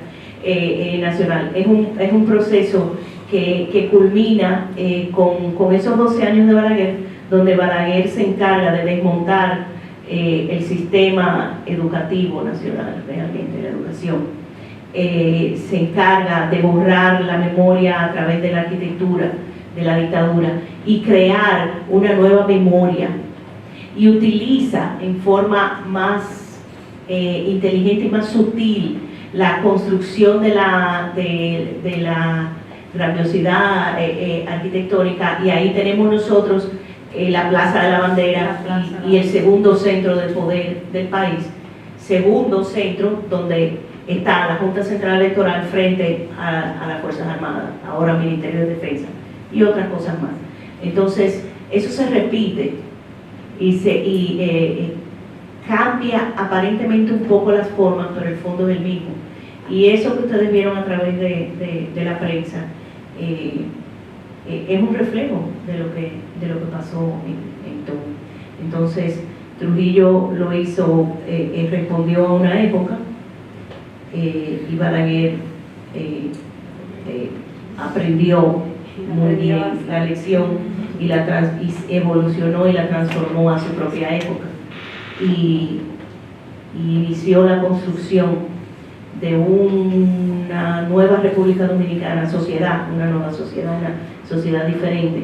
nacional, es un proceso que culmina con esos 12 años de Balaguer, donde Balaguer se encarga de desmontar el sistema educativo nacional, realmente la educación. Se encarga de borrar la memoria a través de la arquitectura de la dictadura y crear una nueva memoria, y utiliza en forma más inteligente y más sutil la construcción de la grandiosidad arquitectónica, y ahí tenemos nosotros la Plaza de la Bandera y el segundo centro del poder del país, segundo centro donde está la Junta Central Electoral frente a las Fuerzas Armadas, ahora Ministerio de Defensa, y otras cosas más. Entonces, eso se repite y cambia aparentemente un poco las formas, pero el fondo es el mismo. Y eso que ustedes vieron a través de la prensa es un reflejo de lo que pasó en todo. Entonces, Trujillo lo hizo, respondió a una época, y Balaguer aprendió muy bien la lección y evolucionó y la transformó a su propia época, y inició la construcción de una nueva República Dominicana, una nueva sociedad, una sociedad diferente.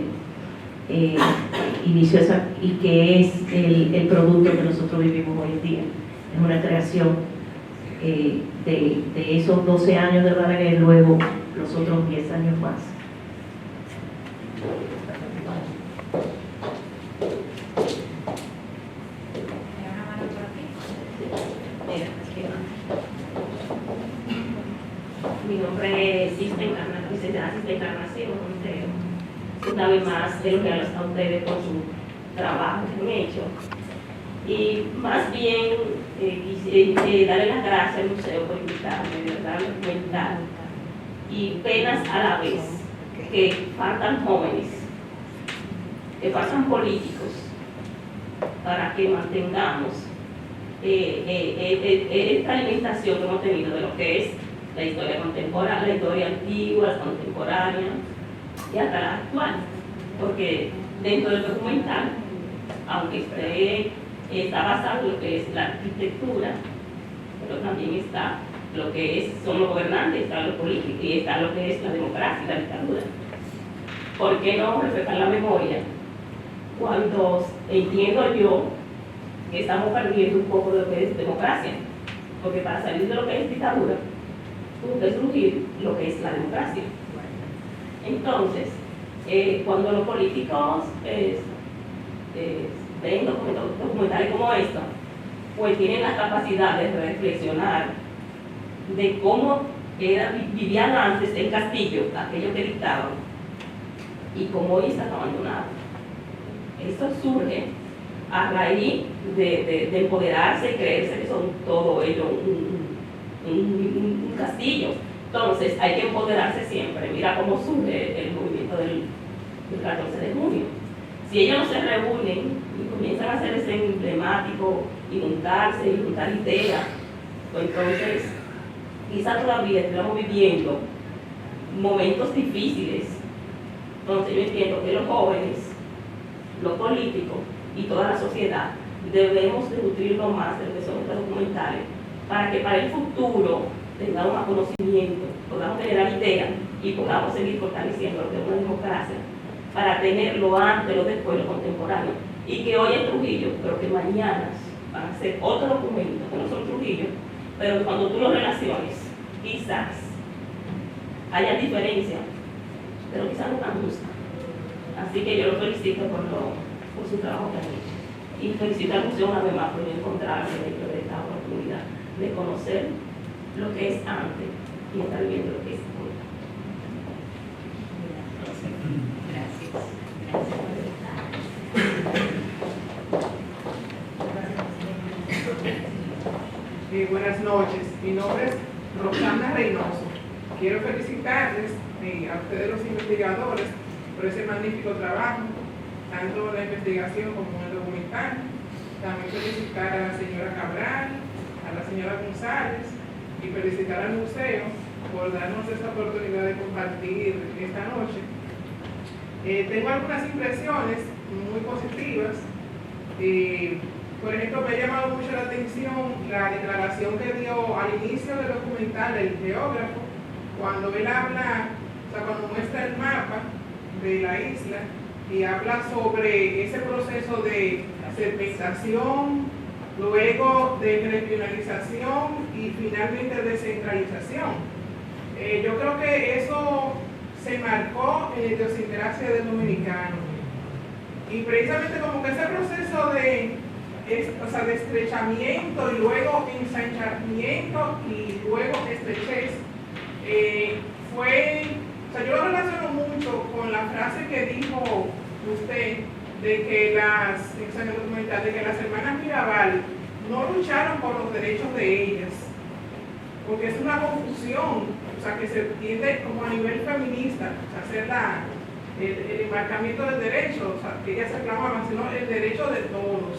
Inició esa, y que es el producto que nosotros vivimos hoy en día. Es una creación de esos 12 años de Balaguer, luego los otros 10 años más. Mi nombre es licenciada Cisne Encarnación Montero. Una vez más de lo que a ustedes por su trabajo que han hecho. Y más bien darle las gracias al museo por invitarme, de verdad, documentar. Y penas a la vez que faltan jóvenes, que faltan políticos, para que mantengamos esta alimentación que hemos tenido de lo que es la historia contemporánea, la historia antigua, la contemporánea y hasta la actual. Porque dentro del documental, aunque está basado en lo que es la arquitectura, pero también está lo que son los gobernantes, está lo político y está lo que es la democracia y la dictadura. ¿Por qué no reflejar la memoria cuando entiendo yo que estamos perdiendo un poco de lo que es democracia? Porque para salir de lo que es dictadura, tuvo que surgir lo que es la democracia. Entonces, cuando los políticos ven documentales como estos, pues tienen la capacidad de reflexionar de cómo vivían antes en Castillo, aquellos que dictaban, y cómo hoy están abandonados. Esto surge a raíz de empoderarse y creerse que son todo ellos un castillo. Entonces hay que empoderarse siempre. Mira cómo surge el movimiento del 14 de junio. Si ellos no se reúnen y comienzan a hacer ese emblemático y juntarse y juntar ideas, pues entonces quizá todavía estamos viviendo momentos difíciles. Entonces yo entiendo que los jóvenes, los políticos y toda la sociedad debemos de nutrirnos más de lo que son estos documentales para que para el futuro tengamos más conocimiento, podamos generar ideas y podamos seguir fortaleciendo lo que es una democracia para tenerlo antes, lo después, lo contemporáneo. Y que hoy es Trujillo, pero que mañana van a ser otros documentos que no son Trujillo, pero cuando tú los relaciones, quizás haya diferencia, pero quizás no tan justa. Así que yo lo felicito por su trabajo que han hecho. Y felicito al museo una vez más por encontrarme dentro de esta oportunidad de conocer lo que es antes y estar viendo lo que es hoy. Buenas noches, mi nombre es Rosana Reynoso. Quiero felicitarles a ustedes los investigadores por ese magnífico trabajo, tanto la investigación como el documental. También felicitar a la señora Cabral, a la señora González y felicitar al museo por darnos esta oportunidad de compartir esta noche. Tengo algunas impresiones muy positivas. Por ejemplo, me ha llamado mucho la atención la declaración que dio al inicio del documental el geógrafo, cuando él habla, o sea, cuando muestra el mapa de la isla y habla sobre ese proceso de segmentación, luego de regionalización y finalmente descentralización. Yo creo que eso se marcó en la idiosincrasia del dominicano. Y precisamente como que ese proceso de estrechamiento y luego ensanchamiento y luego estrechez, yo lo relaciono mucho con la frase que dijo usted de que las hermanas Mirabal no lucharon por los derechos de ellas, porque es una confusión, que se entiende como a nivel feminista, hacer el enmarcamiento del derecho, que ellas reclamaban, sino el derecho de todos,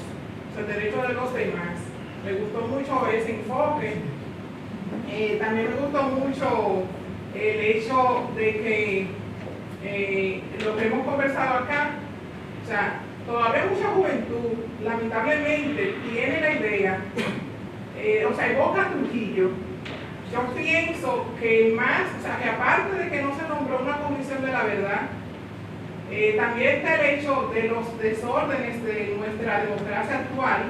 el derecho de los demás. Me gustó mucho ese enfoque. También me gustó mucho el hecho de que lo que hemos conversado acá, todavía mucha juventud, lamentablemente, tiene la idea, evoca a Trujillo. Yo pienso que que aparte de que no se nombró una comisión de la verdad, también está el hecho de los desórdenes de nuestra democracia actual,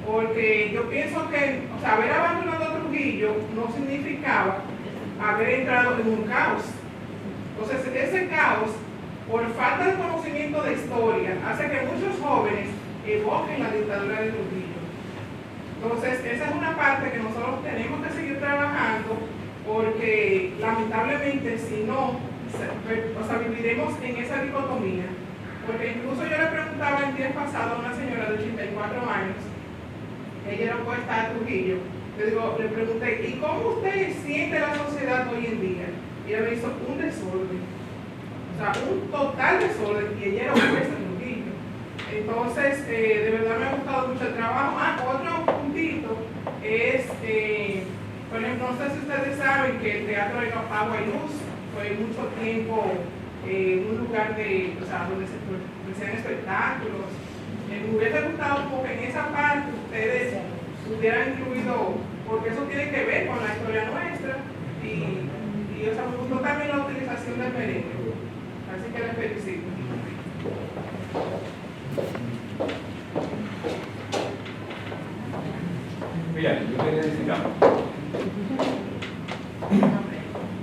porque yo pienso que haber abandonado a Trujillo no significaba haber entrado en un caos. Entonces ese caos, por falta de conocimiento de historia, hace que muchos jóvenes evoquen la dictadura de Trujillo. Entonces esa es una parte que nosotros tenemos que seguir trabajando, porque lamentablemente si no, viviremos en esa dicotomía. Porque incluso yo le preguntaba el día pasado a una señora de 84 años, ella era opuesta a Trujillo, le pregunté, ¿y cómo usted siente la sociedad hoy en día? Y ella me hizo un desorden, un total desorden, y ella era opuesta a Trujillo. Entonces, de verdad me ha gustado mucho el trabajo. Otro puntito es, por ejemplo, no sé si ustedes saben que el Teatro de Agua y Luz fue mucho tiempo un lugar de, donde se hacían espectáculos. Me hubiese gustado como que en esa parte ustedes hubieran incluido, porque eso tiene que ver con la historia nuestra y me gustó también la utilización del merengue. Así que les felicito. Bien, yo quería decir algo.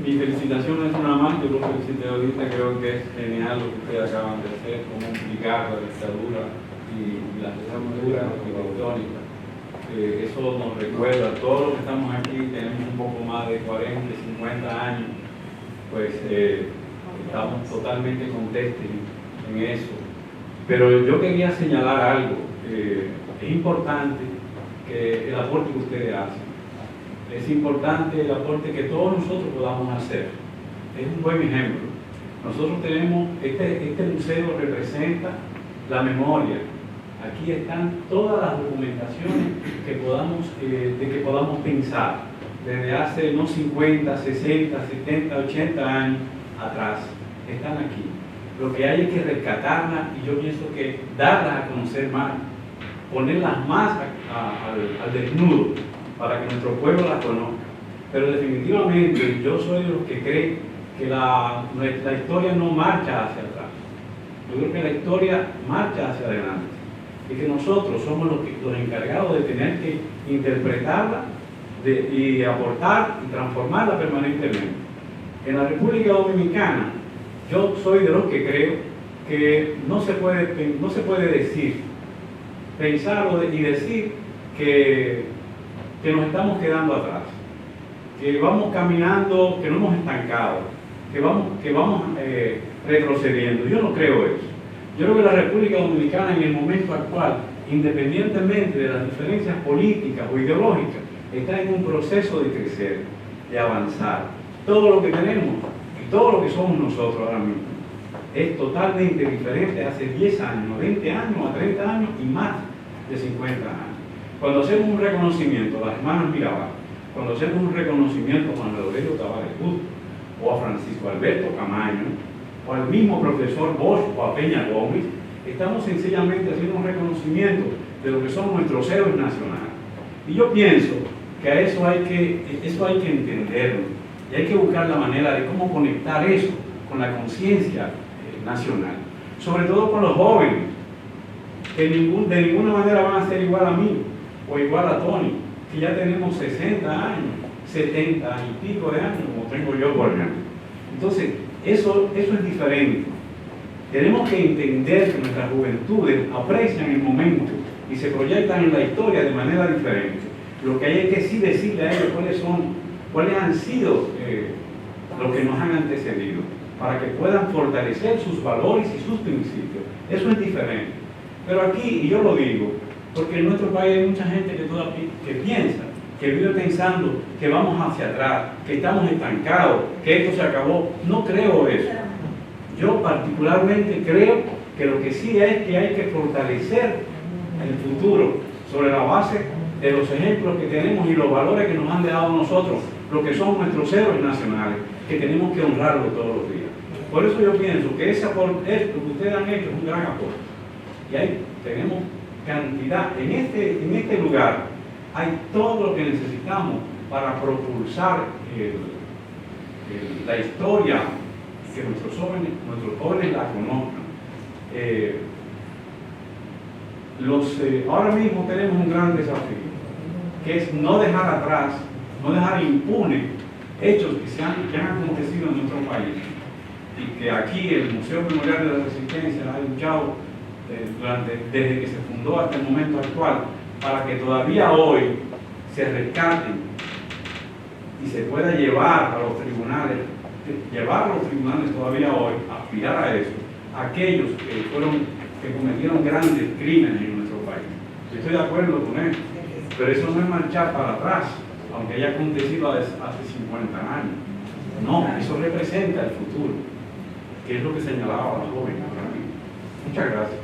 Mi felicitación no es una más, yo lo felicité ahorita, creo que es genial lo que ustedes acaban de hacer, cómo explicar la dictadura y la dictadura arquitectónica. Eso nos recuerda, todos los que estamos aquí tenemos un poco más de 40, 50 años, pues estamos totalmente contestes en eso. Pero yo quería señalar algo, es importante que el aporte que ustedes hacen. Es importante el aporte que todos nosotros podamos hacer. Es un buen ejemplo. Nosotros tenemos, este museo representa la memoria. Aquí están todas las documentaciones de que podamos pensar desde hace unos 50, 60, 70, 80 años atrás. Están aquí. Lo que hay es que rescatarlas y yo pienso que darlas a conocer más, ponerlas más al desnudo, para que nuestro pueblo las conozca. Pero definitivamente yo soy de los que creen que la historia no marcha hacia atrás. Yo creo que la historia marcha hacia adelante. Y que nosotros somos los encargados de tener que interpretarla y aportar y transformarla permanentemente. En la República Dominicana, yo soy de los que creo que no se puede decir, pensar y decir que nos estamos quedando atrás, que vamos caminando, que no hemos estancado, que vamos retrocediendo. Yo no creo eso. Yo creo que la República Dominicana en el momento actual, independientemente de las diferencias políticas o ideológicas, está en un proceso de crecer, de avanzar. Todo lo que tenemos y todo lo que somos nosotros ahora mismo es totalmente diferente hace 10 años, a 20 años, a 30 años y más de 50 años. Cuando hacemos un reconocimiento a las hermanas Mirabal, cuando hacemos un reconocimiento a Juan Aurelio Tavares Justo, o a Francisco Alberto Camaño, o al mismo profesor Bosch o a Peña Gómez, estamos sencillamente haciendo un reconocimiento de lo que son nuestros héroes nacionales. Y yo pienso que a eso hay que entenderlo, y hay que buscar la manera de cómo conectar eso con la conciencia nacional, sobre todo con los jóvenes, que de ninguna manera van a ser igual a mí o igual a Tony, que ya tenemos 60 años, 70 y pico de años, como tengo yo por ejemplo. Entonces, eso es diferente. Tenemos que entender que nuestras juventudes aprecian el momento y se proyectan en la historia de manera diferente. Lo que hay es que sí decirle a ellos cuáles han sido los que nos han antecedido, para que puedan fortalecer sus valores y sus principios. Eso es diferente. Pero aquí, y yo lo digo, porque en nuestro país hay mucha gente que piensa, que vive pensando que vamos hacia atrás, que estamos estancados, que esto se acabó. No creo eso. Yo particularmente creo que lo que sí es que hay que fortalecer el futuro sobre la base de los ejemplos que tenemos y los valores que nos han dejado nosotros, lo que son nuestros héroes nacionales, que tenemos que honrarlo todos los días. Por eso yo pienso que esto que ustedes han hecho es un gran aporte. Y ahí tenemos cantidad, en este lugar hay todo lo que necesitamos para propulsar la historia, que nuestros jóvenes la conozcan. Ahora mismo tenemos un gran desafío, que es no dejar atrás, no dejar impune hechos que han acontecido en nuestro país, y que aquí el Museo Memorial de la Resistencia ha luchado desde que se fundó hasta el momento actual, para que todavía hoy se rescaten y se pueda llevar a los tribunales todavía hoy, aspirar a eso, aquellos que cometieron grandes crímenes en nuestro país. Yo estoy de acuerdo con eso, pero eso no es marchar para atrás, aunque haya acontecido hace 50 años. No, eso representa el futuro, que es lo que señalaba la joven. Muchas gracias.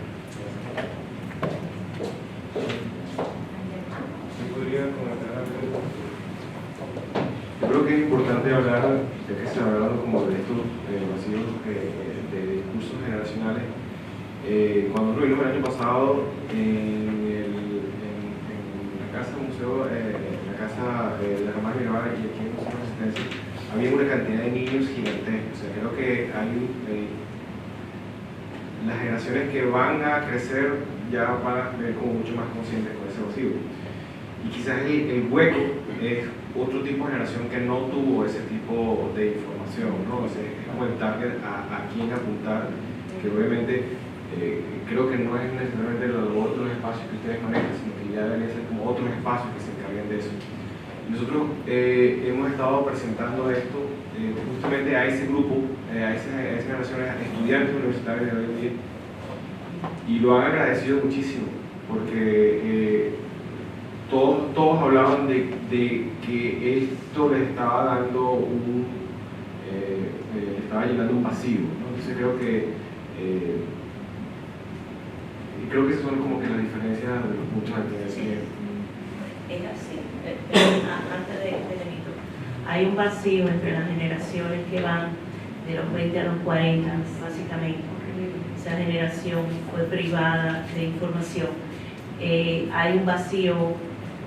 creo que es importante hablar, ya que se está hablando como de estos vacíos de discursos generacionales. Cuando lo vimos el año pasado en la casa museo, en la casa de la Ramón Mirabal y aquí en el Museo de Resistencia, había una cantidad de niños gigantescos. O sea, creo que hay las generaciones que van a crecer ya van a ver como mucho más conscientes con ese vacío. Y quizás el hueco es otro tipo de generación que no tuvo ese tipo de información, ¿no? Es como el target a quién apuntar, que obviamente creo que no es necesariamente los otros espacios que ustedes manejan, sino que ya deben ser como otros espacios que se encarguen de eso. Nosotros hemos estado presentando esto justamente a ese grupo, a esas generaciones, a estudiantes universitarios de hoy en día, y lo han agradecido muchísimo, porque todos hablaban de que esto les estaba dando estaba llenando un vacío, ¿no? Entonces creo que esas son como que las diferencias de los puntos de atención. Es así, antes de Benito, hay un vacío entre las generaciones que van de los 20 a los 40, básicamente. Esa generación fue privada de información. Hay un vacío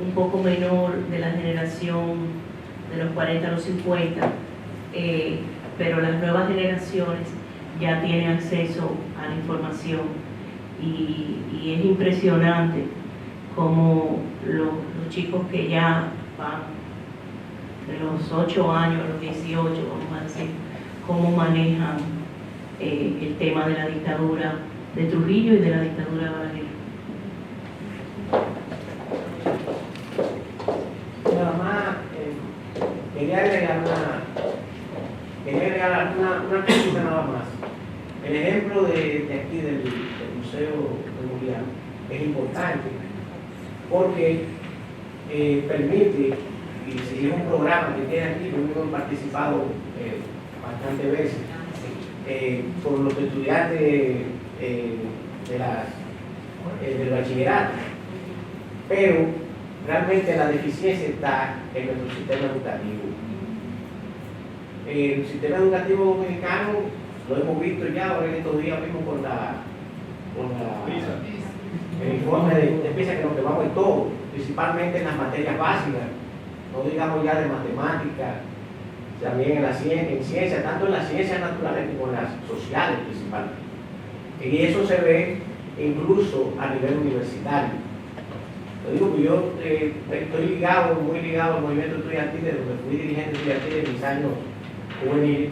un poco menor de la generación de los 40 a los 50, pero las nuevas generaciones ya tienen acceso a la información y es impresionante cómo los chicos que ya van de los 8 años a los 18, vamos a decir, cómo manejan el tema de la dictadura de Trujillo y de la dictadura de Balaguer. Nada más quería agregar una cosita nada más. El ejemplo de aquí del Museo Memorial es importante porque permite, y seguir un programa que tiene aquí, yo mismo he participado bastantes veces, con los estudiantes del bachillerato, pero realmente la deficiencia está en nuestro sistema educativo. El sistema educativo dominicano lo hemos visto ya ahora en estos días mismo con el informe de PISA, que nos quemamos en todo, principalmente en las materias básicas, no digamos ya de matemáticas, también en ciencia, tanto en las ciencias naturales como en las sociales principalmente. Y eso se ve incluso a nivel universitario. Lo digo que yo estoy muy ligado al movimiento estudiantil, de donde fui dirigente estudiantil en mis años juveniles,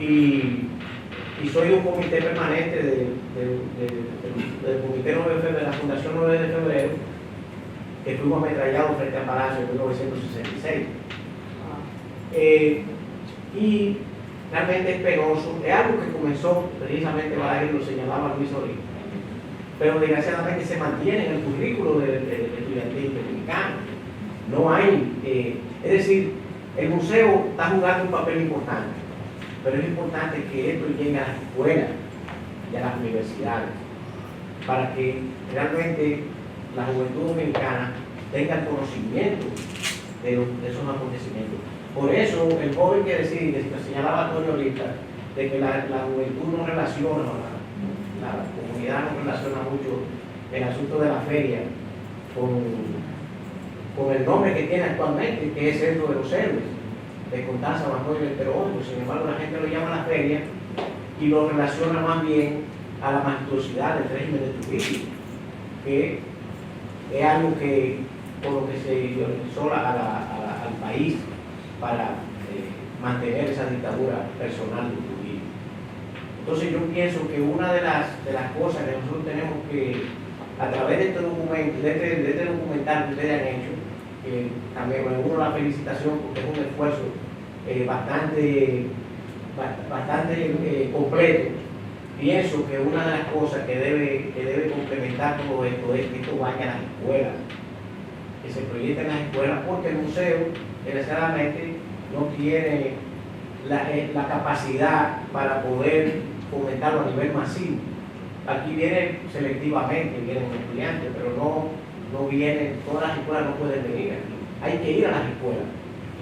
y soy un comité permanente del Comité 9 de Febrero, de la Fundación 9 de Febrero, que fuimos ametrallados frente a Palacio en 1966. Y realmente es penoso, es algo que comenzó precisamente, Balaguer lo señalaba Luis ahorita, pero desgraciadamente se mantiene en el currículo del estudiantil dominicano. No hay, es decir, el museo está jugando un papel importante, pero es importante que esto llegue a las escuelas y a las universidades, para que realmente la juventud dominicana tenga el conocimiento de esos acontecimientos. Por eso, el joven que decide, que señalaba Antonio ahorita, de que la juventud no relaciona, la comunidad no relaciona mucho el asunto de la feria con el nombre que tiene actualmente, que es Centro de los Héroes, de Constanza, Antonio y Perón. Sin embargo, la gente lo llama la feria y lo relaciona más bien a la majestuosidad del régimen de Trujillo, que es algo que, por lo que se organizó al país para mantener esa dictadura personal de Trujillo. Entonces yo pienso que una de las cosas que nosotros tenemos que, a través de este documento, de este documental que ustedes han hecho, también me uno la felicitación porque es un esfuerzo bastante completo. Pienso que una de las cosas que debe complementar todo esto es que esto vaya a las escuelas, que se proyecte en las escuelas, porque el museo desgraciadamente no tiene la capacidad para poder fomentarlo a nivel masivo. Aquí viene selectivamente, vienen estudiantes, pero no vienen, todas las escuelas no pueden venir aquí. Hay que ir a las escuelas.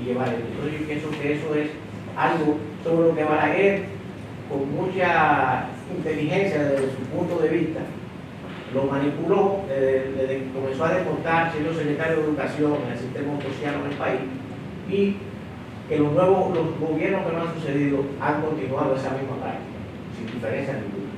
y llevar esto. Entonces yo pienso que eso es algo sobre lo que Balaguer, con mucha inteligencia desde su punto de vista, lo manipuló desde que comenzó a desmontar siendo secretario de Educación en el sistema austrociano en el país, y que los gobiernos que no han sucedido han continuado esa misma práctica, sin diferencia ninguna.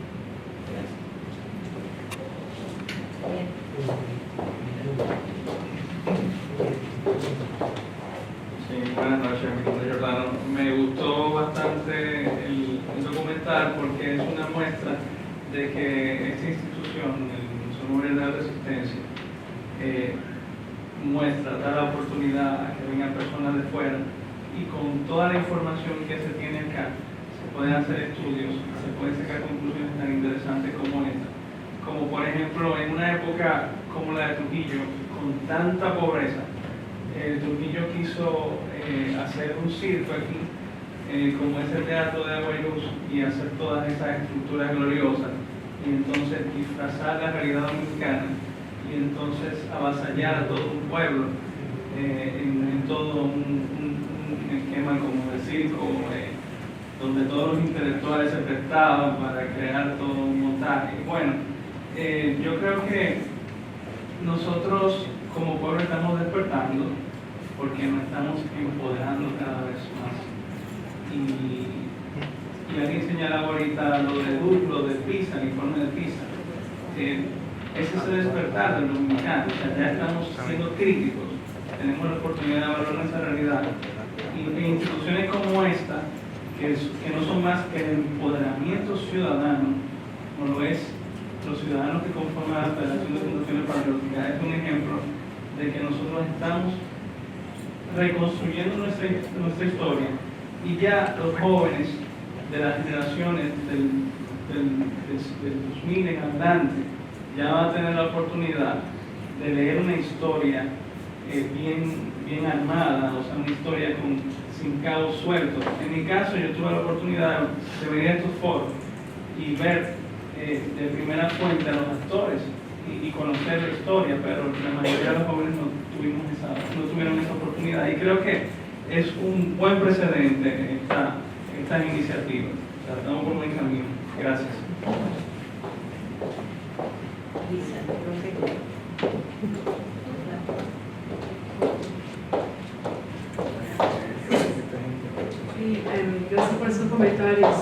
Sí, buenas noches, mi nombre es Jordano. Me gustó bastante el documental porque es una muestra de que esta institución, el Museo Memorial de la Resistencia, da la oportunidad a que vengan personas de fuera y con toda la información que se tiene acá se pueden hacer estudios, se pueden sacar conclusiones tan interesantes como esta. Como por ejemplo en una época como la de Trujillo, con tanta pobreza, Trujillo quiso hacer un circo aquí, como es el Teatro de Agua y Luz, y hacer todas esas estructuras gloriosas, y entonces disfrazar la realidad dominicana, y entonces avasallar a todo un pueblo en todo un esquema como de circo, donde todos los intelectuales se prestaban para crear todo un montaje. Bueno, yo creo que nosotros como pueblo estamos despertando porque nos estamos empoderando cada vez más. Y alguien señalaba ahorita lo de DUC, lo de PISA, el informe de PISA. Ese es el despertar del dominicano, o sea, ya estamos siendo críticos, tenemos la oportunidad de valorar nuestra realidad. Y instituciones como esta, que no son más que el empoderamiento ciudadano, como lo es los ciudadanos que conforman la Federación de Fundaciones Patrióticas, es un ejemplo de que nosotros estamos reconstruyendo nuestra historia, y ya los jóvenes de las generaciones del 2000 en adelante ya van a tener la oportunidad de leer una historia bien armada, o sea, una historia sin cabos sueltos. En mi caso, yo tuve la oportunidad de venir a estos foros y ver de primera fuente a los actores y conocer la historia, pero la mayoría de los jóvenes no tuvieron esa oportunidad, y creo que es un buen precedente esta iniciativa. O sea, estamos por buen camino. Gracias. Sí, gracias por esos comentarios.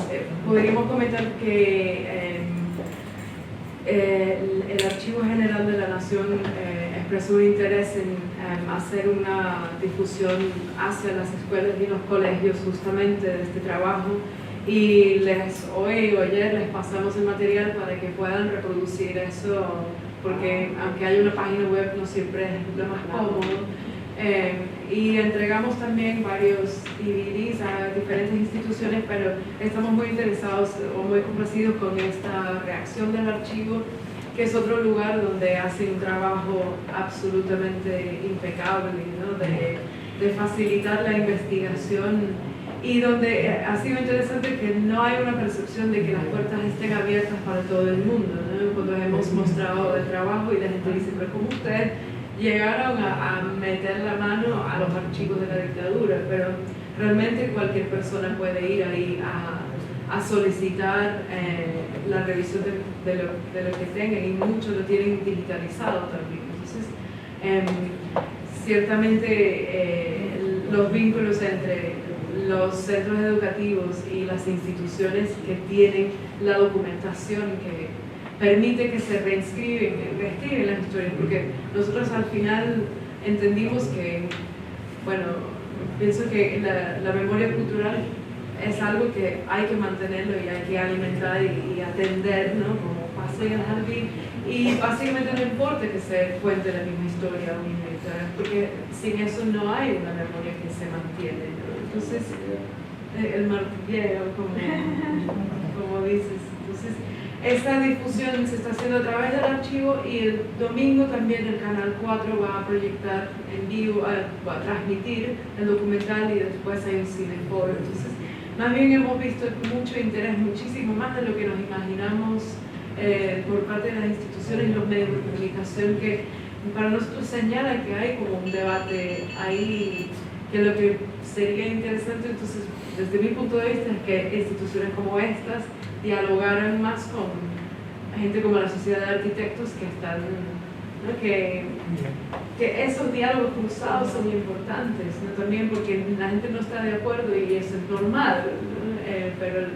Podríamos comentar que el Archivo General de la Nación expresó un interés en hacer una difusión hacia las escuelas y los colegios justamente de este trabajo, y hoy o ayer les pasamos el material para que puedan reproducir eso, porque aunque hay una página web no siempre es lo más cómodo. Y entregamos también varios DVDs a diferentes instituciones, pero estamos muy interesados o muy complacidos con esta reacción del archivo, que es otro lugar donde hacen un trabajo absolutamente impecable, ¿no? de facilitar la investigación, y donde ha sido interesante que no hay una percepción de que las puertas estén abiertas para todo el mundo, ¿no? Cuando hemos mostrado el trabajo y la gente dice, pero ¿cómo ustedes llegaron a meter la mano a los archivos de la dictadura? Pero realmente cualquier persona puede ir ahí a solicitar la revisión de lo que tengan, y muchos lo tienen digitalizado también. Entonces, ciertamente los vínculos entre los centros educativos y las instituciones que tienen la documentación que permite que se reescriben las historias, porque nosotros al final entendimos que, bueno, pienso que la memoria cultural es algo que hay que mantenerlo y hay que alimentar y atender, ¿no? Como pasa en el jardín, y básicamente no importa que se cuente la misma historia porque sin eso no hay una memoria que se mantiene, ¿no? Entonces, el martilleo, como dices. Entonces, esta difusión se está haciendo a través del archivo, y el domingo también el Canal 4 va a proyectar en vivo, va a transmitir el documental, y después hay un cineforo. Entonces, más bien hemos visto mucho interés, muchísimo más de lo que nos imaginamos por parte de las instituciones y los medios de comunicación, que para nosotros señala que hay como un debate ahí que lo que sería interesante, entonces, desde mi punto de vista, es que instituciones como estas dialogaran más con gente como la Sociedad de Arquitectos que están, ¿no? que esos diálogos cruzados son importantes, ¿no? También porque la gente no está de acuerdo y eso es normal, ¿no? Pero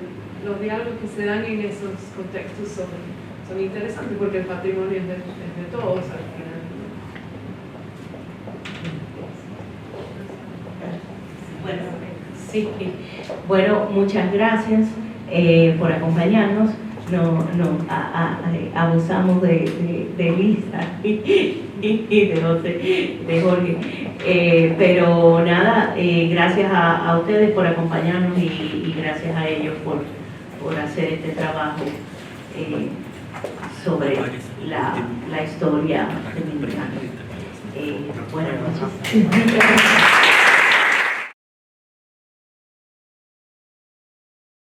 los diálogos que se dan en esos contextos son interesantes porque el patrimonio es de todos al final. Bueno, sí. Bueno, muchas gracias por acompañarnos. Abusamos de Lisa y de Jorge. Pero nada, gracias a ustedes por acompañarnos y gracias a ellos por hacer este trabajo sobre la historia dominicana. Buenas noches.